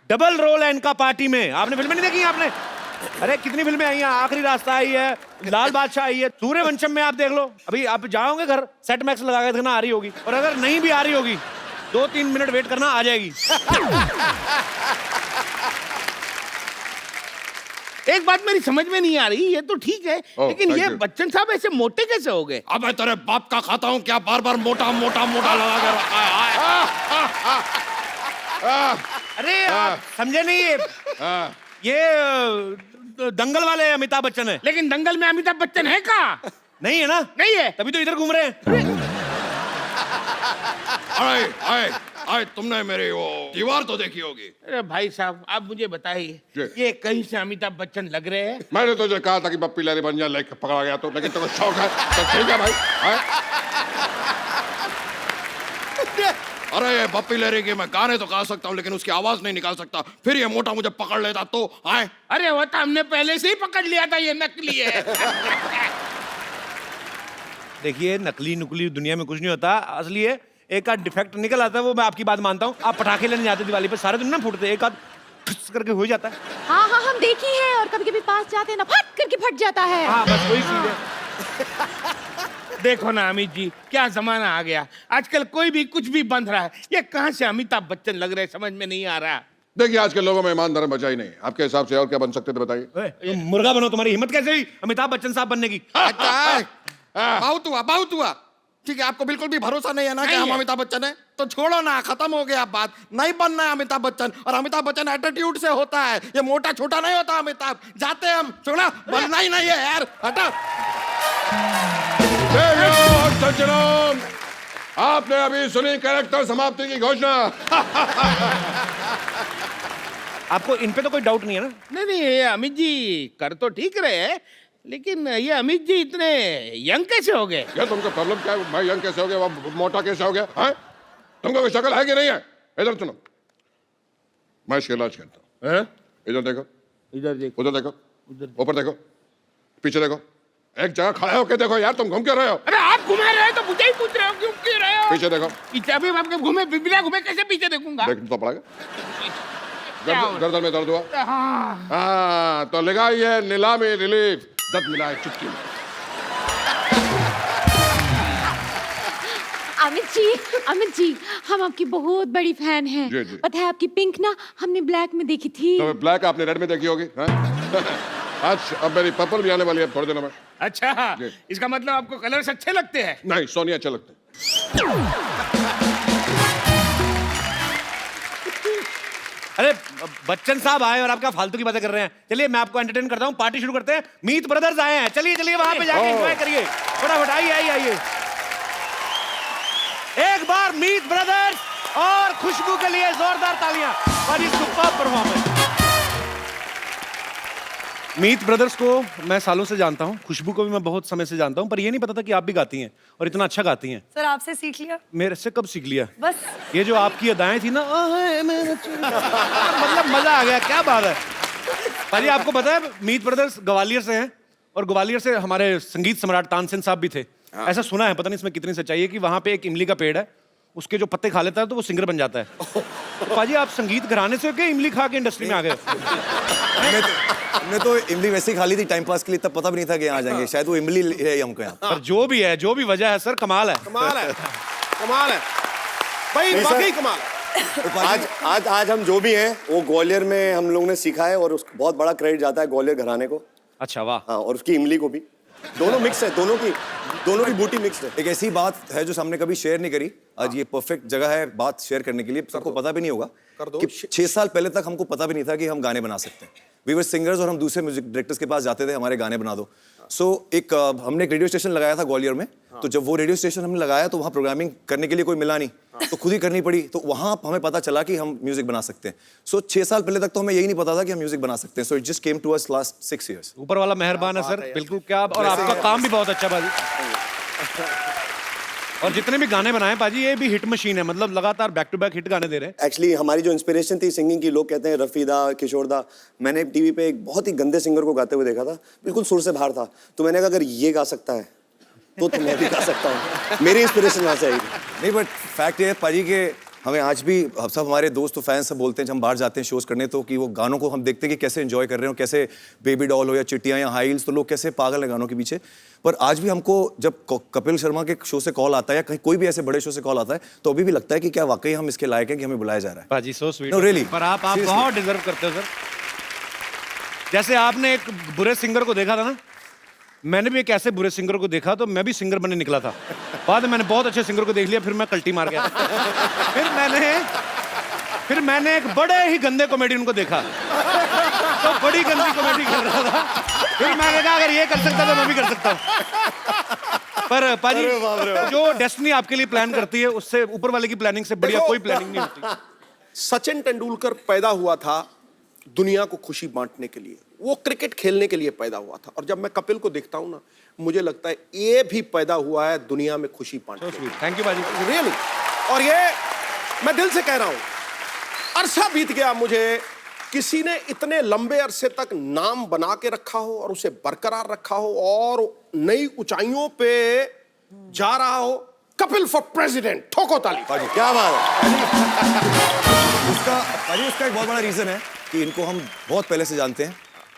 डबल रोल है इनका पार्टी में। आपने फिल्में नहीं देखी आपने? अरे कितनी फिल्में आई हैं, आखिरी रास्ता आई है, लाल बादशाह आई है, सूर्यवंशम में आप देख लो। अभी आप जाओगे घर सेट मैक्स लगा के देखना आ रही होगी, और अगर नहीं भी आ रही होगी 2-3 मिनट वेट करना, आ जाएगी। एक बात मेरी समझ में नहीं आ रही, ये तो ठीक है लेकिन ये बच्चन साहब ऐसे मोटे कैसे हो गए? अब मैं तेरे बाप का खाता हूँ क्या, बार बार मोटा मोटा मोटा लगा के रखा है। अरे आप समझे नहीं, ये दंगल वाले अमिताभ बच्चन है। लेकिन दंगल में अमिताभ बच्चन है कहाँ? नहीं है ना? नहीं है, तभी तो इधर घूम रहे हैं। अरे तुमने मेरी वो दीवार तो देखी होगी। अरे भाई साहब आप मुझे बताइए, ये कहीं से अमिताभ बच्चन लग रहे हैं? मैंने तुझे कहा था कि बप्पी लहरी बन जाए, लेके पकड़ा गया तो, लेकिन तेरे शौक है तो ठीक है भाई। अरे ये बप्पी लहरी के मैं गाने तो गा सकता हूँ लेकिन उसकी आवाज नहीं निकाल सकता, फिर ये मोटा मुझे पकड़ लेता तो आए। अरे वो तो हमने पहले से ही पकड़ लिया था, ये नकली है। देखिए नकली नुकली दुनिया में कुछ नहीं होता, असली है। एक आध डिफेक्ट निकल आता है, वो मैं आपकी बात मानता हूँ। आप पटाखे लेने जाते दिवाली पे, सारे दिन ना फूटते, एक आध ठुस करके हो जाता है। हाँ हम देखी है, और कभी कभी पास जाते हैं ना फट करके फट जाता है। हाँ बस वही चीज है। देखो ना अमित जी, क्या जमाना आ गया, आजकल कोई भी कुछ भी बंध रहा है। ये कहाँ से अमिताभ बच्चन लग रहे, समझ में नहीं आ रहा। देखिए आज के लोगों में ईमान धर्म बचा ही नहीं। आपके हिसाब से और क्या बन सकते थे बताइए? तुम मुर्गा बनो, तुम्हारी हिम्मत कैसे हुई अमिताभ बच्चन साहब बनने की? बहुत हुआ। ठीक है, आपको बिल्कुल भी भरोसा नहीं है ना कि हम अमिताभ बच्चन है, तो छोड़ो ना, खत्म हो गया बात। नहीं बनना है अमिताभ बच्चन, और अमिताभ बच्चन एटीट्यूड से होता है, ये मोटा छोटा नहीं होता अमिताभ। जाते हम, छोड़ा, बनना ही नहीं है यार, हटा। आपने अभी सुनी कैरेक्टर समाप्ति की घोषणा। आपको इन पे तो कोई डाउट नहीं है ना? नहीं ये अमित जी कर तो ठीक रहे हैं, लेकिन ये अमित जी इतने यंग कैसे हो गए? क्या तुमको प्रॉब्लम क्या है? मैं यंग कैसे हो गया, वो मोटा कैसे हो गया है? तुमको कोई शक्ल है कि नहीं है? इधर सुनो, मैं इसका इलाज करता हूँ। इधर देखो, इधर देखो, उधर देखो, ऊपर देखो, पीछे देखो, एक जगह खड़े होके देखो यार, तुम घूम क्यों रहे हो? अरे आप घुमा रहे हो तो मुझे ही पूछ रहे हो क्यों क्यों रहे हो? पीछे देखो। पीछे अभी आपके घूमे बिना घूमे कैसे पीछे देखूंगा? देखना तो पड़ेगा। गर्दन में दर्द हुआ? हाँ। हाँ तो लगाइए नीलामी रिलीफ, दर्द मिला है चुटकी में। अमित जी हम आपकी बहुत बड़ी फैन हैं। जी, जी। पता है आपकी पिंक ना हमने ब्लैक में देखी थी। तो ब्लैक आपने रेड में देखी होगी। आज अब मेरी पर्पल भी आने वाली है थोड़े दिनों में। अच्छा, जी। इसका मतलब आपको कलर्स अच्छे लगते हैं? नहीं, सोनी अच्छे लगते हैं। अरे बच्चन साहब आए और आपका फालतू की बातें कर रहे हैं। चलिए मैं आपको एंटरटेन करता हूँ, पार्टी शुरू करते हैं। मीत ब्रदर्स आए हैं, चलिए चलिए वहां पे जाके एंजॉय करिए। फटाफट आइए आइए आइए। एक बार मीत ब्रदर्स और खुशबू के लिए जोरदार तालियां और ये सुपर परफॉर्मेंस। मीत ब्रदर्स को मैं सालों से जानता हूँ, खुशबू को भी मैं बहुत समय से जानता हूँ, पर ये नहीं पता था कि आप भी गाती हैं और इतना अच्छा गाती हैं। सर आपसे सीख लिया। मेरे से कब सीख लिया? बस ये जो आपकी अदाएं थी ना, मतलब मजा आ गया, क्या बात है। भाई आपको पता है मीत ब्रदर्स ग्वालियर से हैं और ग्वालियर से हमारे संगीत सम्राट तानसेन साहब भी थे। ऐसा सुना है, पता नहीं इसमें कितनी सच्चाई है, कि वहां पे एक इमली का पेड़ है, उसके जो पत्ते खा लेता है तो वो सिंगर बन जाता है। तो पाजी आप संगीत घराने से हो क्या इमली खा के इंडस्ट्री में आ गए? हमने तो इमली वैसे ही खा ली थी टाइम पास के लिए, तब पता भी नहीं था कि यहाँ जाएंगे, शायद वो इमली है हमको यहाँ। पर जो भी है, जो भी वजह है सर, कमाल है, कमाल है, कमाल है भाई, वाकई कमाल है। आज हम जो भी हैं वो ग्वालियर में हम लोगों ने सीखा है और उसको बहुत बड़ा क्रेडिट जाता है ग्वालियर घराने को। अच्छा वाह। हाँ, और उसकी इमली को भी, दोनों मिक्स है, दोनों की बूटी मिक्स है। एक ऐसी बात है जो हमने कभी शेयर नहीं करी, आज ये परफेक्ट जगह है बात शेयर करने के लिए। सबको पता भी नहीं होगा कि 6 साल पहले तक हमको पता भी नहीं था कि हम गाने बना सकते हैं। वी वर सिंगर्स और हम दूसरे म्यूजिक डायरेक्टर्स के पास जाते थे, हमारे गाने बना दो। एक हमने एक रेडियो स्टेशन लगाया था ग्वालियर में। तो जब वो रेडियो स्टेशन हमने लगाया तो वहाँ प्रोग्रामिंग करने के लिए कोई मिला नहीं, तो खुद ही करनी पड़ी। तो वहाँ हमें पता चला कि हम म्यूजिक बना सकते हैं। 6 साल पहले तक तो हमें यही नहीं पता था कि हम म्यूजिक बना सकते हैं। So it just came to us last 6 years। ऊपर वाला मेहरबान है सर, बिल्कुल। क्या और आपका काम भी बहुत अच्छा बाजी। और जितने भी गाने बनाए पाजी, ये भी हिट मशीन है, मतलब लगातार बैक टू बैक हिट गाने दे रहे हैं। एक्चुअली हमारी जो इंस्पिरेशन थी सिंगिंग की, लोग कहते हैं रफीदा, किशोरदा। मैंने टीवी पे एक बहुत ही गंदे सिंगर को गाते हुए देखा था, बिल्कुल सुर से बाहर था। तो मैंने कहा अगर ये गा सकता है तो मैं भी गा सकता हूँ। मेरी इंस्पिरेशन वहाँ से आई थी। नहीं, बट फैक्ट ये है पाजी के हमें आज भी सब हमारे दोस्त फैंस सब बोलते हैं जब हम बाहर जाते हैं शोज करने, तो कि वो गानों को हम देखते हैं कि कैसे एंजॉय कर रहे हो, कैसे बेबी डॉल हो या चिट्टियाँ या हाई हील्स, तो लोग कैसे पागल हैं गानों के पीछे। पर आज भी हमको जब कपिल शर्मा के शो से कॉल आता है या कहीं कोई भी ऐसे बड़े शो से कॉल आता है, तो अभी भी लगता है कि क्या वाकई हम इसके लायक हैं कि हमें बुलाया जा रहा है। पाजी सो स्वीट। No really. पर आप बहुत डिजर्व करते हो सर। जैसे आपने एक बुरे सिंगर को देखा था ना, मैंने भी एक ऐसे बुरे सिंगर को देखा, तो मैं भी सिंगर बनने निकला था। बाद में मैंने बहुत अच्छे सिंगर को देख लिया, फिर मैं कल्टी मार गया। फिर मैंने एक बड़े ही गंदे कॉमेडियन को देखा, तो बड़ी गंदी कॉमेडी कर रहा था। फिर मैंने कहा अगर ये कर सकता तो मैं भी कर सकता हूँ। पर पाजी जो डेस्टिनी आपके लिए प्लान करती है, उससे ऊपर वाले की प्लानिंग से बढ़िया कोई प्लानिंग नहीं होती। सचिन तेंदुलकर पैदा हुआ था दुनिया को खुशी बांटने के लिए, वो क्रिकेट खेलने के लिए पैदा हुआ था। और जब मैं कपिल को देखता हूं ना, मुझे लगता है ये भी पैदा हुआ है दुनिया में खुशी बांटने के लिए। थैंक यू बाजी, रियली। और ये मैं दिल से कह रहा हूं, अरसा बीत गया मुझे किसी ने इतने लंबे अरसे तक नाम बना के रखा हो और उसे बरकरार रखा हो और नई ऊंचाइयों पे जा रहा हो। कपिल फॉर प्रेसिडेंट, ठोको ताली। क्या बात है। उसका एक बहुत बड़ा रीजन है कि इनको हम बहुत पहले से जानते हैं।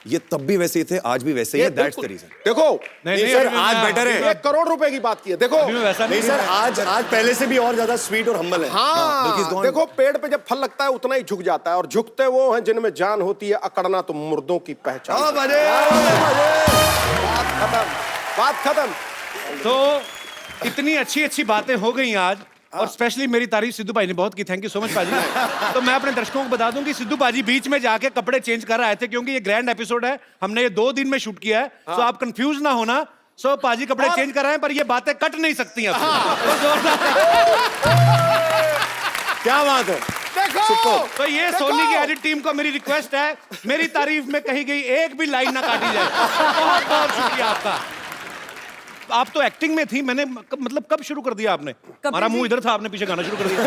ये तब भी वैसे ही थे, आज भी वैसे ही है। That's the reason. देखो नहीं सर, आज बेटर है। 1 करोड़ रुपए की बात की है। देखो नहीं सर, आज पहले से भी और ज्यादा स्वीट और हम्बल है। हाँ, देखो पेड़ पे जब फल लगता है उतना ही झुक जाता है, और झुकते वो हैं जिनमें जान होती है, अकड़ना तो मुर्दों की पहचान। बात खत्म। तो इतनी अच्छी अच्छी बातें हो गई आज, और स्पेशली मेरी तारीफ सिद्धू भाई ने बहुत की। थैंक यू सो मच पाजी। तो मैं अपने दर्शकों को बता दूं कि सिद्धू पाजी बीच में जाके कपड़े चेंज कर आए थे, क्योंकि ये ग्रैंड एपिसोड है, हमने ये 2 दिन में शूट किया है। सो आप कंफ्यूज ना होना। सो पाजी कपड़े चेंज कर रहे हैं, पर ये बातें कट नहीं सकती हैं। क्या बात है। देखो तो ये सोनी की एडिट टीम को मेरी रिक्वेस्ट है, मेरी तारीफ में कही गई एक भी लाइन ना काटी जाए। बहुत बहुत शुक्रिया आपका। आप तो एक्टिंग में थी, मैंने मतलब कब शुरू कर दिया आपने? हमारा मुंह इधर था, आपने पीछे गाना शुरू कर दिया।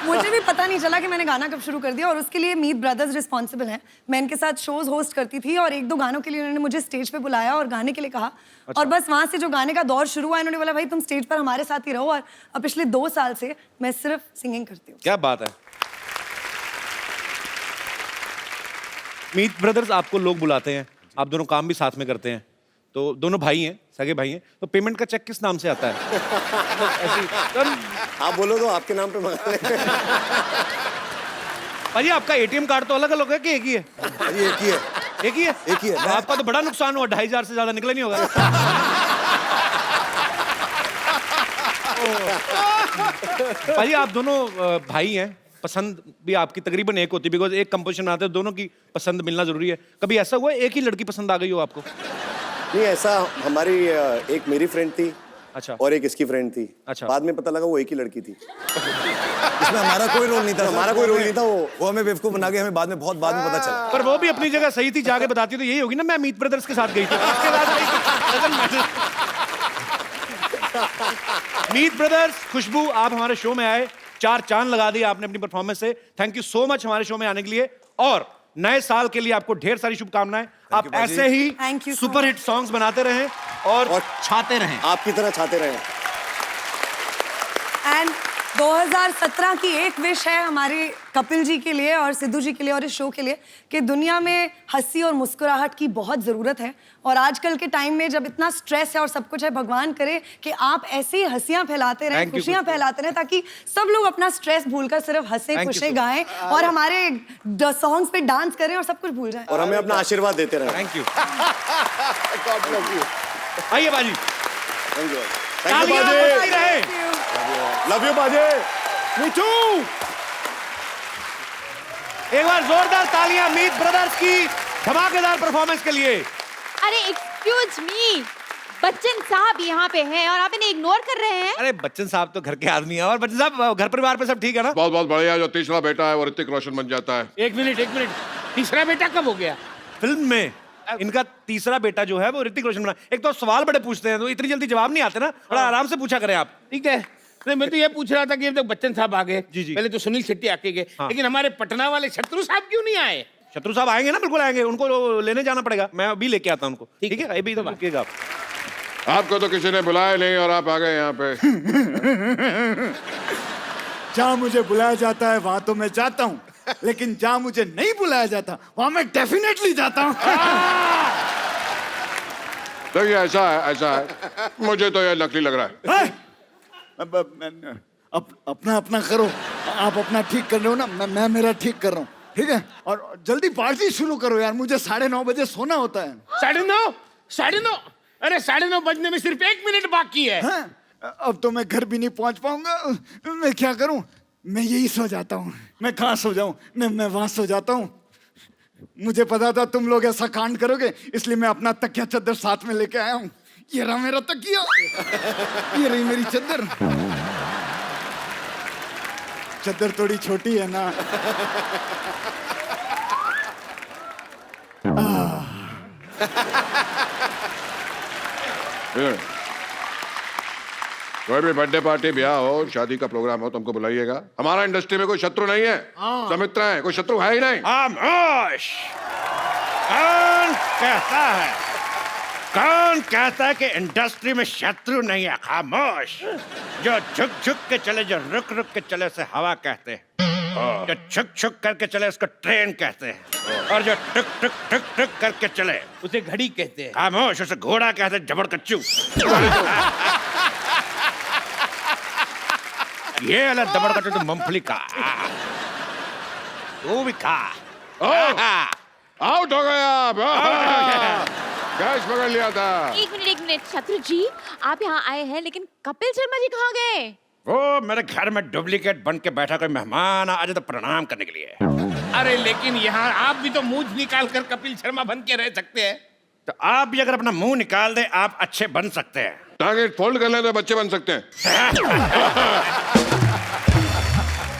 मुझे भी पता नहीं चला कि मैंने गाना कब शुरू कर दिया, और उसके लिए मीत ब्रदर्स रिस्पॉन्सिबल हैं। मैं इनके साथ शोज होस्ट करती थी, और 1-2 गानों के लिए उन्होंने मुझे स्टेज पे बुलाया और गाने के लिए कहा। अच्छा। और बस वहां से जो गाने का दौर शुरू हुआ, इन्होंने बोला भाई तुम स्टेज पर हमारे साथ ही रहो। और अब पिछले 2 साल से मैं सिर्फ सिंगिंग करती हूँ। क्या बात है। मीत ब्रदर्स आपको लोग बुलाते हैं, आप दोनों काम भी साथ में करते हैं, तो दोनों भाई हैं, सगे भाई हैं, तो पेमेंट का चेक किस नाम से आता है? आप बोलो तो आपके नाम पे मंगा लें। भाई आपका एटीएम कार्ड तो अलग अलग है कि एक ही है? एक ही है। एक ही है? एक ही है। आपका तो बड़ा नुकसान हुआ, 2500 से ज्यादा निकला नहीं होगा। भाई आप दोनों भाई हैं, पसंद भी आपकी तकरीबन एक होती है, बिकॉज एक कंपोजिशन आते हैं, दोनों की पसंद मिलना जरूरी है। कभी ऐसा हुआ एक ही लड़की पसंद आ गई हो आपको? नहीं, ऐसा हमारी एक मेरी फ्रेंड थी। अच्छा। और एक इसकी फ्रेंड थी। अच्छा। बाद में पता लगा वो एक ही लड़की थी। इसमें हमारा कोई रोल नहीं था। हमारा कोई रोल नहीं था। वो हमें बेवकूफ बना के हमें बाद में पता चला। पर वो भी अपनी जगह सही थी, जाके बताती तो यही होगी ना, मैं मीत ब्रदर्स के साथ गई थी। मीत ब्रदर्स, खुशबू, आप हमारे शो में आए, 4 चांद लगा दिए आपने अपनी परफॉर्मेंस से। थैंक यू सो मच हमारे शो में आने के लिए, और नए साल के लिए आपको ढेर सारी शुभकामनाएं। आप ऐसे ही सुपरहिट सॉन्ग्स बनाते रहें और छाते रहें, आपकी तरह छाते रहें। एंड 2017 की एक विश है हमारे कपिल जी के लिए और सिद्धू जी के लिए और इस शो के लिए, कि दुनिया में हंसी और मुस्कुराहट की बहुत ज़रूरत है। और आजकल के टाइम में जब इतना स्ट्रेस है और सब कुछ है, भगवान करे कि आप ऐसी हंसियां फैलाते रहें, खुशियां फैलाते रहें, ताकि सब लोग अपना स्ट्रेस भूलकर सिर्फ हंसे खुशे गाएं और हमारे सॉन्ग्स पे डांस करें और सब कुछ भूल जाएं। और हमें अपना आशीर्वाद देते रहें। Thank you. आइए बाजी। Thank you. लव यू बाजे। Me too. एक बार जोरदार तालियां मीत ब्रदर्स की धमाकेदार परफॉर्मेंस के लिए। अरे एक्सक्यूज मी, बच्चन साहब यहाँ पे हैं और आप इन्हें इग्नोर कर रहे हैं। अरे बच्चन साहब तो घर के आदमी हैं। और बच्चन साहब, घर परिवार पे सब ठीक है ना? बहुत बहुत बढ़िया। जो तीसरा बेटा है वो ऋतिक रोशन बन जाता है। एक मिनट, तीसरा बेटा कब हो गया? फिल्म में इनका तीसरा बेटा जो है वो ऋतिक रोशन बना। एक तो सवाल बड़े पूछते हैं तो इतनी जल्दी जवाब नहीं आते ना, थोड़ा आराम से पूछा करें आप। ठीक है। नहीं, मैं तो ये पूछ रहा था कि अब तक बच्चन साहब आ गए, पहले तो सुनील शेट्टी आके गए, लेकिन हमारे पटना वाले शत्रु साहब क्यों नहीं आए? शत्रु साहब आएंगे ना, बिल्कुल आएंगे। उनको लेने जाना पड़ेगा, मैं अभी लेके आता हूं उनको। ठीक है, अभी तो रुकिएगा आप। आपको तो किसी ने बुलाया नहीं और आप आ गए यहाँ पे। जहाँ मुझे बुलाया जाता है वहां तो मैं जाता हूँ, लेकिन जहाँ मुझे नहीं बुलाया जाता वहां मैं डेफिनेटली जाता हूँ। देखिए ऐसा है, मुझे तो ये नकली लग रहा है। अपना अपना करो, आप अपना ठीक कर रहे हो ना, मैं मेरा ठीक कर रहा हूँ, ठीक है? और जल्दी पार्टी शुरू करो यार, मुझे 9:30 बजे सोना होता है। 9:30? अरे 9:30 बजने में सिर्फ 1 मिनट बाकी है। हाँ? अब तो मैं घर भी नहीं पहुंच पाऊंगा, मैं क्या करूं? मैं यही सो जाता हूं। मैं कहाँ सो जाऊं? मैं वहां सो जाता हूं। मुझे पता था तुम लोग ऐसा कांड करोगे, इसलिए मैं अपना तकिया चद्दर साथ में लेके आया हूं। ये रहा मेरा तकिया, ये रही मेरी चद्दर। चद्दर थोड़ी छोटी है ना। कोई भी बर्थडे पार्टी, ब्याह हो, शादी का प्रोग्राम हो, तुमको बुलाइएगा। हमारा इंडस्ट्री में कोई शत्रु नहीं है, सब मित्र है, कोई शत्रु है ही नहीं। खामोश! कौन कहता है कि इंडस्ट्री में शत्रु नहीं है? खामोश! जो झुक झुक के चले, जो रुक रुक के चले उसे हवा कहते हैं, जो छुक छुक करके चले उसको ट्रेन कहते हैं, और जो टुक टुक टुक टुक करके चले उसे घड़ी कहते हैं। खामोश! उसे घोड़ा कहते हैं, जबड़ कच्चू। ये अलग दबड़ कच्चू तो मूंगफली का, वो भी खा। आउट हो गया आप। कैच पकड़ लिया था। एक मिनट, शत्रु जी, आप यहाँ आए हैं, लेकिन कपिल शर्मा जी कहाँ गए? वो मेरे घर में डुप्लीकेट बन के बैठा, कोई मेहमान आज तो प्रणाम करने के लिए। अरे लेकिन यहाँ आप भी तो मुंह निकाल कर कपिल शर्मा बन के रह सकते हैं। तो आप भी अगर अपना मुंह निकाल दे, आप अच्छे बन सकते हैं। टारगेट फोल्ड कर लें तो बच्चे बन सकते हैं।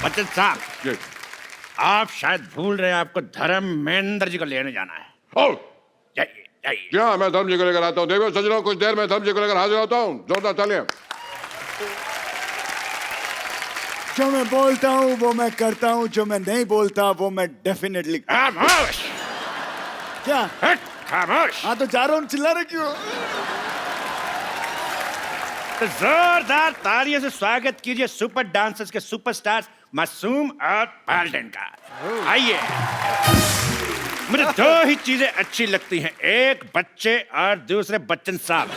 बच्चन साहब, आप शायद भूल रहे हैं, आपको धर्मेंद्र जी को लेने जाना है। जाइए जाइए। क्या मैं धर्म जी को लेकर आता हूँ? देखो सज रहा हूँ, कुछ देर में धर्म जी को लेकर हाजिर होता हूँ। जोरदार तालियां। जो मैं बोलता हूँ वो मैं करता हूँ, जो मैं नहीं बोलता वो मैं डेफिनेटली। खामोश! क्या? खामोश! हाँ तो जा रहा हूँ, चिल्ला रहे क्यों? तो जोरदार तालियों से स्वागत कीजिए सुपर डांसर्स के सुपरस्टार्स मासूम और पाल्टन का। आइए। मुझे दो ही चीजें अच्छी लगती हैं, एक बच्चे और दूसरे बच्चन साहब।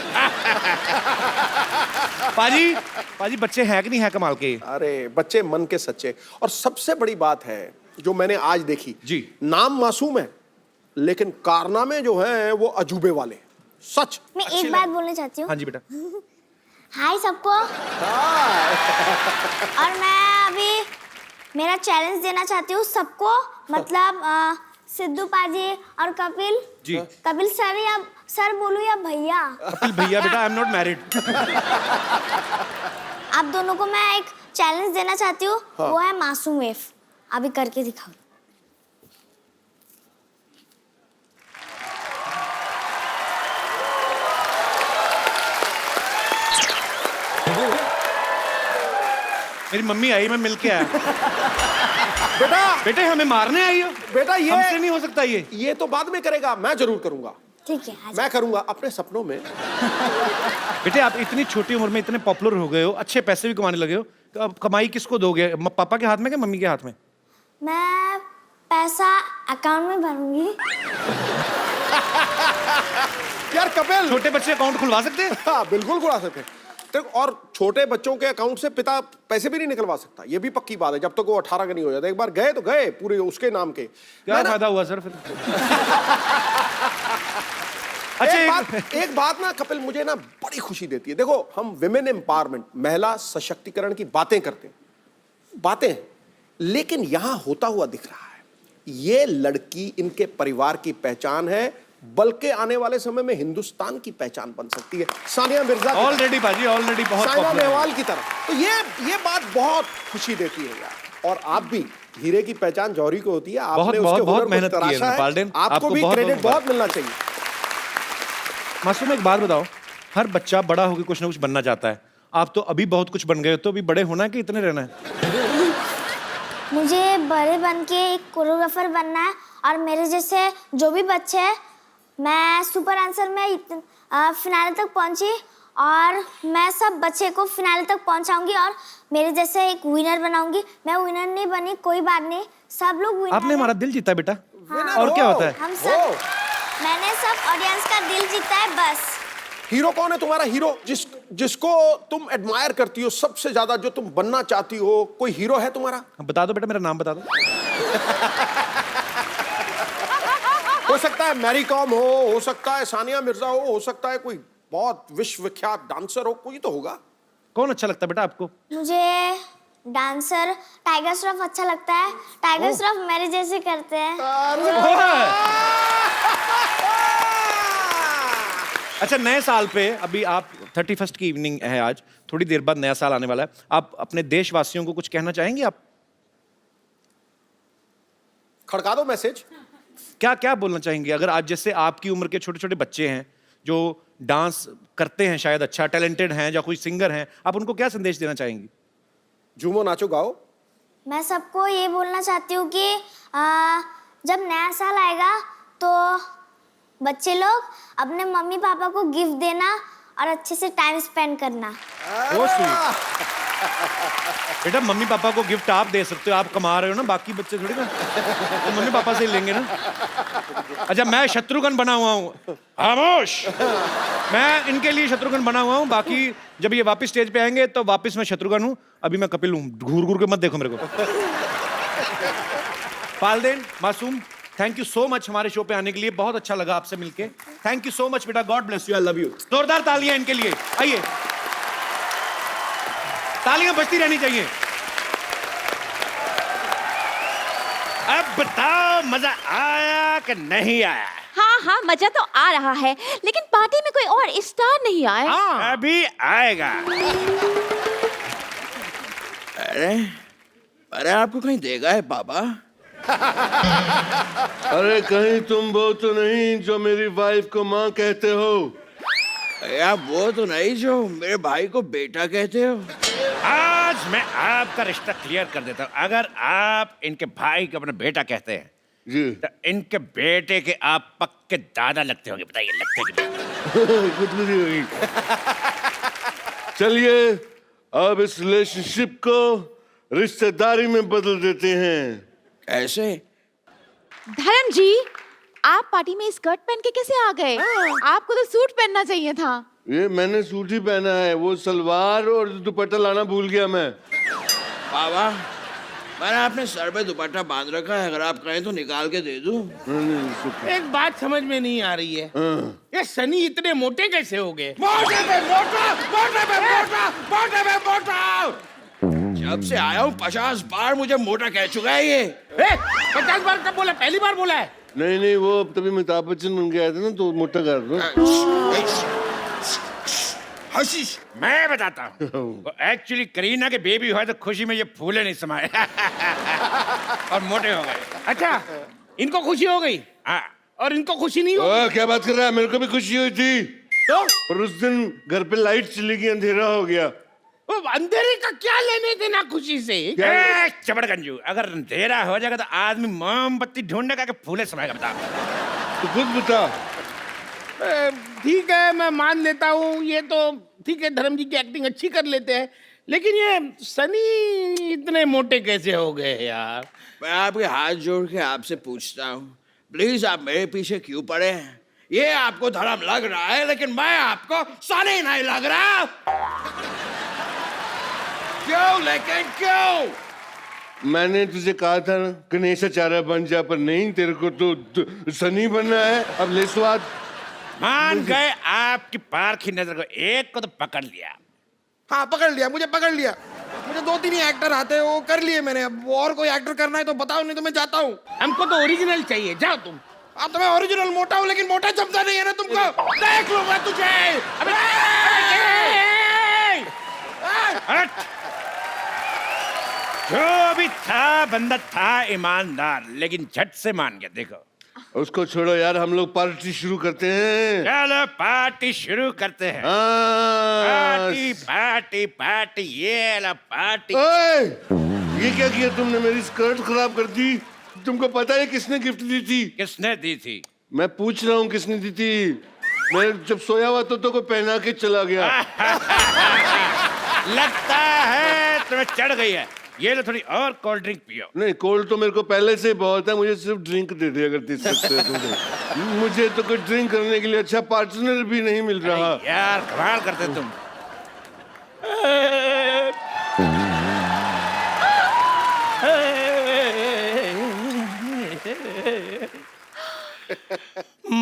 पाजी बच्चे हैं कि नहीं है कमाल के? अरे बच्चे मन के सच्चे। और सबसे बड़ी बात है जो मैंने आज देखी जी, नाम मासूम है लेकिन कारनामे जो हैं वो अजूबे वाले। सच। मैं एक बात बोलना चाहती हूँ। हाँ जी बेटा। हाय सबको। और मैं अभी मेरा चैलेंज देना चाहती हूँ सबको, मतलब सिद्धू पाजी और कपिल जी। कपिल सर या सर बोलूं या भैया? कपिल भैया बेटा, आई एम नॉट मैरिड। आप दोनों को मैं एक चैलेंज देना चाहती हूँ। हाँ। वो है मासूम वेव। अभी करके दिखाओ। मेरी मम्मी आई, मैं मिल के आया। बेटा बेटे हमें मारने आई हो? बेटा ये हमसे नहीं हो सकता ये तो बाद में करेगा, मैं जरूर करूंगा। ठीक है, मैं करूंगा अपने सपनों में। बेटे आप इतनी छोटी उम्र में इतने पॉपुलर हो गए हो, अच्छे पैसे भी कमाने लगे हो, तो अब कमाई किसको दोगे? पापा के हाथ में कि मम्मी के हाथ में? मैं पैसा अकाउंट में भरूंगी। यार कपिल, छोटे बच्चे अकाउंट खुलवा सकते हैं? हाँ बिल्कुल खुलवा सकते हैं। और छोटे बच्चों के अकाउंट से पिता पैसे भी नहीं निकलवा सकता, ये भी पक्की बात है, जब तक वो 18 का नहीं हो जाता। एक बार गए तो गए पूरे उसके नाम के। क्या फायदा हुआ सर फिर? अच्छा एक बात ना कपिल मुझे ना बड़ी खुशी देती है। देखो हम विमेन एम्पावरमेंट, महिला सशक्तिकरण की बातें करते हैं, बातें, लेकिन यहां होता हुआ दिख रहा है। ये लड़की इनके परिवार की पहचान है, बल्कि आने वाले समय में हिंदुस्तान की पहचान बन सकती है। सानिया मिर्जा ऑलरेडी बाजी, ऑलरेडी बहुत साइना popular है। नेहवाल की तरह। तो ये बात बहुत खुशी देती है यार। और आप भी, हीरे की पहचान जौहरी को होती है, आपने बहुत- उसके बहुत- बहुत हुनर को मेहनत की है तराशा है। पाल्डेन, आपको आपको भी बहुत- क्रेडिट बहुत बहुत मिलना चाहिए। मासूम एक बात बताओ, हर बच्चा बड़ा होकर कुछ ना कुछ बनना चाहता है। आप तो अभी बहुत कुछ बन गए हो, तो अभी बड़े होना है कि इतने रहना है? मुझे बड़े बन के एक कोरियोग्राफर बनना है, और मेरे जैसे जो भी बच्चे हैं, मैं सुपर आंसर में फिनाले तक पहुंची, और मैं सब बच्चे को फिनाले तक पहुंचाऊंगी, और मेरे जैसे एक विनर बनाऊंगी। मैं विनर नहीं बनी, कोई बात नहीं, सब लोग विनर आपने हमारा दिल जीता बेटा। हाँ। और क्या होता है? हम सब, मैंने सब ऑडियंस का दिल जीता है बस। हीरो कौन है तुम्हारा? हीरो जिसको तुम एडमायर करती हो सबसे ज्यादा, जो तुम बनना चाहती हो, कोई हीरो है तुम्हारा? बता दो बेटा, मेरा नाम बता दो। हो सकता है मैरी कॉम हो सकता है सानिया मिर्जा हो सकता है कोई बहुत विश्वविख्यात डांसर हो, कोई तो होगा। कौन अच्छा लगता है बेटा आपको? मुझे डांसर टाइगर श्रॉफ अच्छा लगता है। टाइगर श्रॉफ मेरे जैसे करते हैं। अच्छा, नए साल पे अभी आप 31st की इवनिंग है आज, थोड़ी देर बाद नया साल आने वाला है। आप अपने देशवासियों को कुछ कहना चाहेंगे? आप खड़का दो मैसेज। क्या क्या बोलना चाहेंगे? अगर आज जैसे आपकी उम्र के छोटे छोटे बच्चे हैं जो डांस करते हैं, शायद अच्छा टैलेंटेड हैं, या कोई सिंगर हैं, आप उनको क्या संदेश देना चाहेंगी? झूमो नाचो गाओ। मैं सबको ये बोलना चाहती हूँ कि जब नया साल आएगा तो बच्चे लोग अपने मम्मी पापा को गिफ्ट देना और अच्छे से टाइम स्पेंड करना। बेटा, मम्मी पापा को गिफ्ट आप दे सकते हो, आप कमा रहे हो ना, बाकी बच्चे थोड़ी ना तो मम्मी पापा से ही लेंगे ना। अच्छा, मैं शत्रुघ्न बना हुआ हूँ, खामोश। मैं इनके लिए शत्रुघ्न बना हुआ हूँ, बाकी जब ये वापस स्टेज पे आएंगे तो वापस मैं शत्रुघ्न हूँ, अभी मैं कपिल हूँ। घूर घूर के मत देखो मेरे को। पाल्देन, मासूम, थैंक यू सो मच हमारे शो पे आने के लिए, बहुत अच्छा लगा आपसे मिलके। थैंक यू सो मच बेटा, God bless you, I love you. जोरदार तालियां इनके लिए, आइए, तालियां बजती रहनी चाहिए। अब बताओ, मजा आया कि नहीं आया? हाँ हाँ, मजा तो आ रहा है, लेकिन पार्टी में कोई और स्टार नहीं आया। अभी आएगा। अरे आपको कहीं देगा है पापा? अरे कहीं तुम वो तो नहीं जो मेरी वाइफ को माँ कहते हो? यार वो तो नहीं जो मेरे भाई को बेटा कहते हो। आज मैं आपका रिश्ता क्लियर कर देता हूँ। अगर आप इनके भाई को अपना बेटा कहते हैं जी, तो इनके बेटे के आप पक्के दादा लगते होंगे। बताइए, लगते हैं? कुछ नहीं होगी। चलिए अब इस रिलेशनशिप को रिश्तेदारी में बदल देते हैं। ऐसे? धर्म जी, आप पार्टी में स्कर्ट पहन के कैसे आ गए? आपको तो सूट पहनना चाहिए था। ये मैंने सूट ही पहना है, वो सलवार और दुपट्टा लाना भूल गया मैं। पापा, मैंने अपने सर पे दुपट्टा बांध रखा है, अगर आप कहें तो निकाल के दे दूं। एक बात समझ में नहीं आ रही है, ये सनी इतने मोटे कैसे हो गए? मोटे पे मोटा, मोटे पे मोटा, मोटे पे मोटा। जब से आया हूँ 50 बार मुझे मोटा कह चुका है ये। 50 बार कब बोला? पहली बार बोला है। नहीं, वो तभी अमिताभ बच्चन बन के आए थे ना, तो मोटा कर दो। हशीश, मैं बताता हूँ, एक्चुअली करीना के बेबी हुआ तो खुशी में ये फूले नहीं समाये और मोटे हो गए। अच्छा, इनको खुशी हो गई? हाँ। और इनको खुशी नहीं हो? क्या बात कर रहा है? मेरे को भी खुशी हुई थी, तो और उस दिन घर पे लाइट चली गई, अंधेरा हो गया। अंधेरे का क्या लेने देना खुशी से? चबड़गंजू, अगर अंधेरा हो जाएगा तो आदमी मोमबत्ती ढूंढेगा कि फूले समाएगा। बता, तो खुद बता। ठीक है, मैं मान लेता हूँ, ये तो ठीक है, धर्म जी की एक्टिंग अच्छी कर लेते हैं, लेकिन ये सनी इतने मोटे कैसे हो गए यार? मैं आपके हाथ जोड़ के आपसे पूछता हूँ, प्लीज आप मेरे पीछे क्यों पड़े हैं? ये आपको धर्म लग रहा है, लेकिन मैं आपको सनी नहीं लग रहा। क्यों? लेकिन क्यों? मैंने तुझे कहा था ना गणेशाचार्य बन जा, पर नहीं, तेरे को तो सनी बनना है। अब ले स्वाद। मान गए आपकी पारखी नजर को, एक को तो पकड़ लिया। हाँ, पकड़ लिया, मुझे पकड़ लिया। मुझे 2-3 ही एक्टर आते हैं, वो कर लिए मैंने। अब और कोई एक्टर करना है तो बताओ, नहीं तो मैं जाता हूँ। हमको तो ओरिजिनल चाहिए, जाओ तुम। अब तो मैं ओरिजिनल मोटा हूँ, लेकिन मोटा जमता नहीं है ना तुमको। देख लूंगा तुझे। जो भी था बंदा था ईमानदार, लेकिन झट से मान गया। देखो उसको छोड़ो यार, हम लोग पार्टी शुरू करते हैं। चलो पार्टी शुरू करते हैं। हाँ। पार्टी पार्टी पार्टी, ये ला पार्टी। ओए, ये क्या किया तुमने? मेरी स्कर्ट खराब कर दी। तुमको पता है किसने गिफ्ट दी थी? किसने दी थी? मैं पूछ रहा हूँ किसने दी थी। मैं जब सोया हुआ तो कोई पहना के चला गया। लगता है तुम्हें चढ़ गई है। ये लो थोड़ी और कोल्ड ड्रिंक पियो। नहीं, कोल्ड तो मेरे को पहले से बहुत है, मुझे सिर्फ ड्रिंक दे दे अगर दे सकते हो तो। मुझे तो कोई ड्रिंक करने के लिए अच्छा पार्टनर भी नहीं मिल रहा। यार कमाल करते तुम।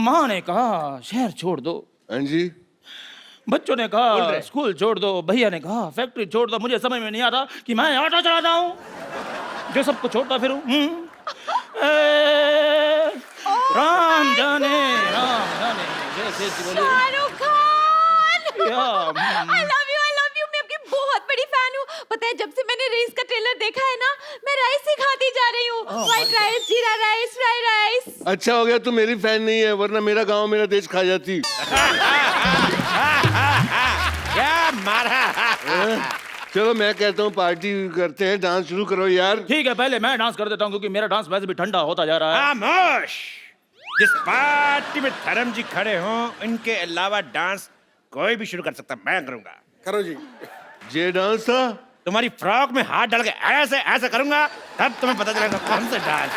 माँ ने कहा शहर छोड़ दो। हाँ जी। बच्चों ने कहा स्कूल छोड़ दो। भैया ने कहा फैक्ट्री छोड़ दो। मुझे समझ में नहीं आता कि मैं ऑटो चलाता हूँ जो सबको छोड़ता फिरूं। राम जाने जैसे Shahrukh Khan, I love you, मैं आपकी बहुत बड़ी फैन हूँ। पता है जब से मैंने रेस का ट्रेलर देखा है ना, मैं राइस ही खाती जा रही हूँ। व्हाइट राइस, जीरा राइस, फ्राई राइस। अच्छा हो गया तू मेरी फैन नहीं है, वरना मेरा गांव मेरा देश खा जाती। क्या मारा। चलो मैं कहता हूँ पार्टी करते हैं, डांस शुरू करो यार। ठीक है, पहले मैं डांस कर देता हूँ क्योंकि मेरा डांस वैसे भी ठंडा होता जा रहा है। खामोश। जिस पार्टी में धर्म जी खड़े हों, इनके अलावा डांस कोई भी शुरू कर सकता। मैं करूंगा। करो जी। ये डांस था? तुम्हारी फ्रॉक में हाथ डाल के ऐसे ऐसे करूंगा, तब तुम्हें पता चलेगा कौन सा डांस।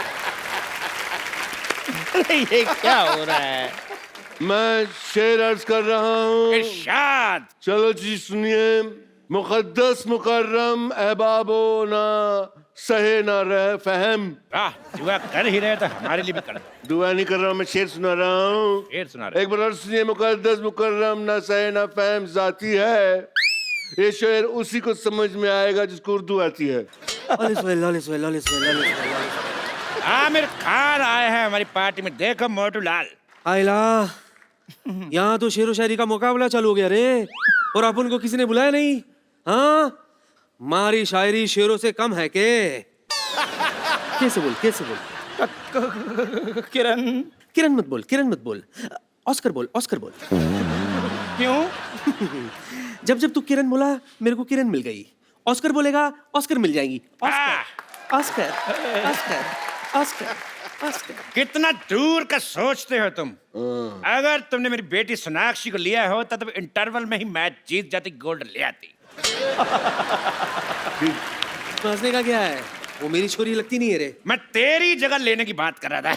ये क्या हो रहा है? मैं शेर अर्ज कर रहा हूँ। इरशाद। चलो जी सुनिए। मुकद्दस मुकर्रम अहबाबो ना सहे ना रह फहम। दुआ कर ही रहे तो हमारे लिए भी कर। दुआ नहीं कर रहा हूँ, मैं शेर सुना रहा हूँ। शेर सुना रहे। एक बार और सुनिए। मुकद्दस मुकर्रम ना सहे ना फहम जाती है। ये शेर उसी को समझ में आएगा जिसको उर्दू आती है। आमिर खान आए हैं हमारी पार्टी में। देखो मोटू लाल। आइला, यहाँ तो शेरो शायरी का मुकाबला चालू हो गया रे, और अपन को किसी ने बुलाया नहीं। हाँ, मारी शायरी शेरों से कम है के? कैसे बोल किरण मत बोल। ऑस्कर बोल। क्यों? जब तू किरण बोला मेरे को किरण मिल गई। ऑस्कर बोलेगा ऑस्कर मिल जाएंगी। ऑस्कर। कितना दूर का सोचते हो तुम। अगर तुमने मेरी बेटी सोनाक्षी को लिया हो तब इंटरवल में ही मैच जीत जाती, गोल्ड ले आती। हंसने का क्या है? वो मेरी छोरी लगती नहीं है रे। मैं तेरी जगह लेने की बात कर रहा था।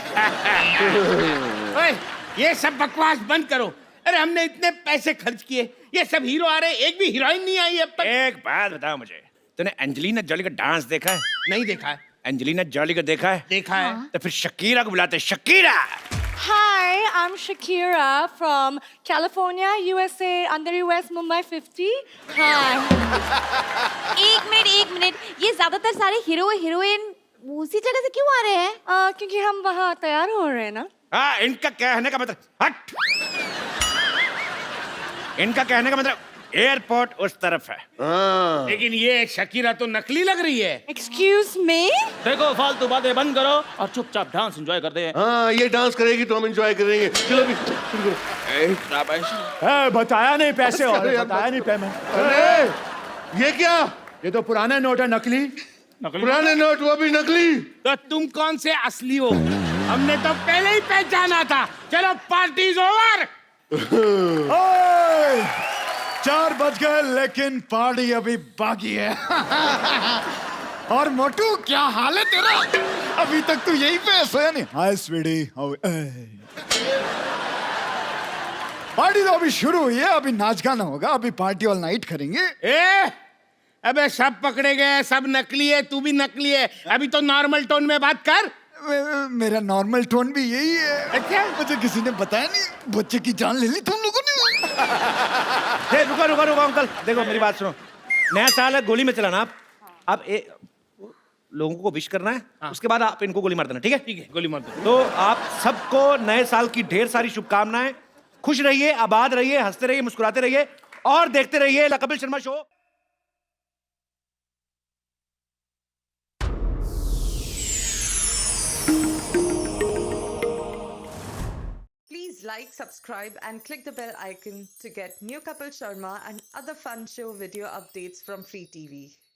ओए, ये सब बकवास बंद करो। अरे हमने इतने पैसे खर्च किए, ये सब हीरो आ रहे, एक भी हीरोइन नहीं आई अब तक। एक बात बताओ मुझे, तूने एंजेलिना जॉली का डांस देखा है? नहीं देखा है। एंजेलिना जॉली को देखा है? देखा है। तो फिर शकीरा को बुलाते। Shakira. Hi, I'm Shakira from California, USA, under US Mumbai 50. Hi. एक मिनट, ये ज्यादातर सारे हीरो हीरोइन उसी जगह से क्यों आ रहे हैं? क्योंकि हम वहाँ तैयार हो रहे हैं ना। हाँ, इनका कहने का मतलब हट। इनका कहने का मतलब एयरपोर्ट उस तरफ है। लेकिन ये शकीरा तो नकली लग रही है। Excuse me? देखो फालतू बातें बंद करो और चुपचाप डांस एंजॉय करते हैं। हाँ, ये डांस करेगी तो हम एंजॉय करेंगे। चलो भी। बताया नहीं पैसे और बताया नहीं पेमेंट। अरे ये क्या? ये तो पुराने नोट है, नकली। पुराने नोट, वो भी नकली। तो तुम कौन से असली हो? हमने तो पहले ही पहचाना था। चलो पार्टी इज ओवर। 4 बज गए लेकिन पार्टी अभी बाकी है। और मोटू क्या हाल है तेरा? अभी तक तू यहीं पे सोया नहीं? हाय स्वीटी, पार्टी तो अभी शुरू हुई है, अभी नाच गाना होगा, अभी पार्टी ऑल नाइट करेंगे। अबे सब पकड़े गए, सब नकली है, तू भी नकली है। अभी तो नॉर्मल टोन में बात कर। मेरा नॉर्मल टोन भी यही है। अच्छा? मुझे किसी ने बताया नहीं, बच्चे की जान ले ली तुम लोगों ने। रुको अंकल, देखो मेरी बात सुनो। नया साल है, गोली में चलाना आप। अब लोगों को विश करना है, उसके बाद आप इनको गोली मार देना, ठीक है? ठीक है, गोली मार दो। तो आप सबको नए साल की ढेर सारी शुभकामनाएं। खुश रहिए, आबाद रहिए, हंसते रहिए, मुस्कुराते रहिए और देखते रहिए the Kapil Sharma show. Please like, subscribe and click the bell icon to get new Kapil Sharma and other fun show video updates from Free TV.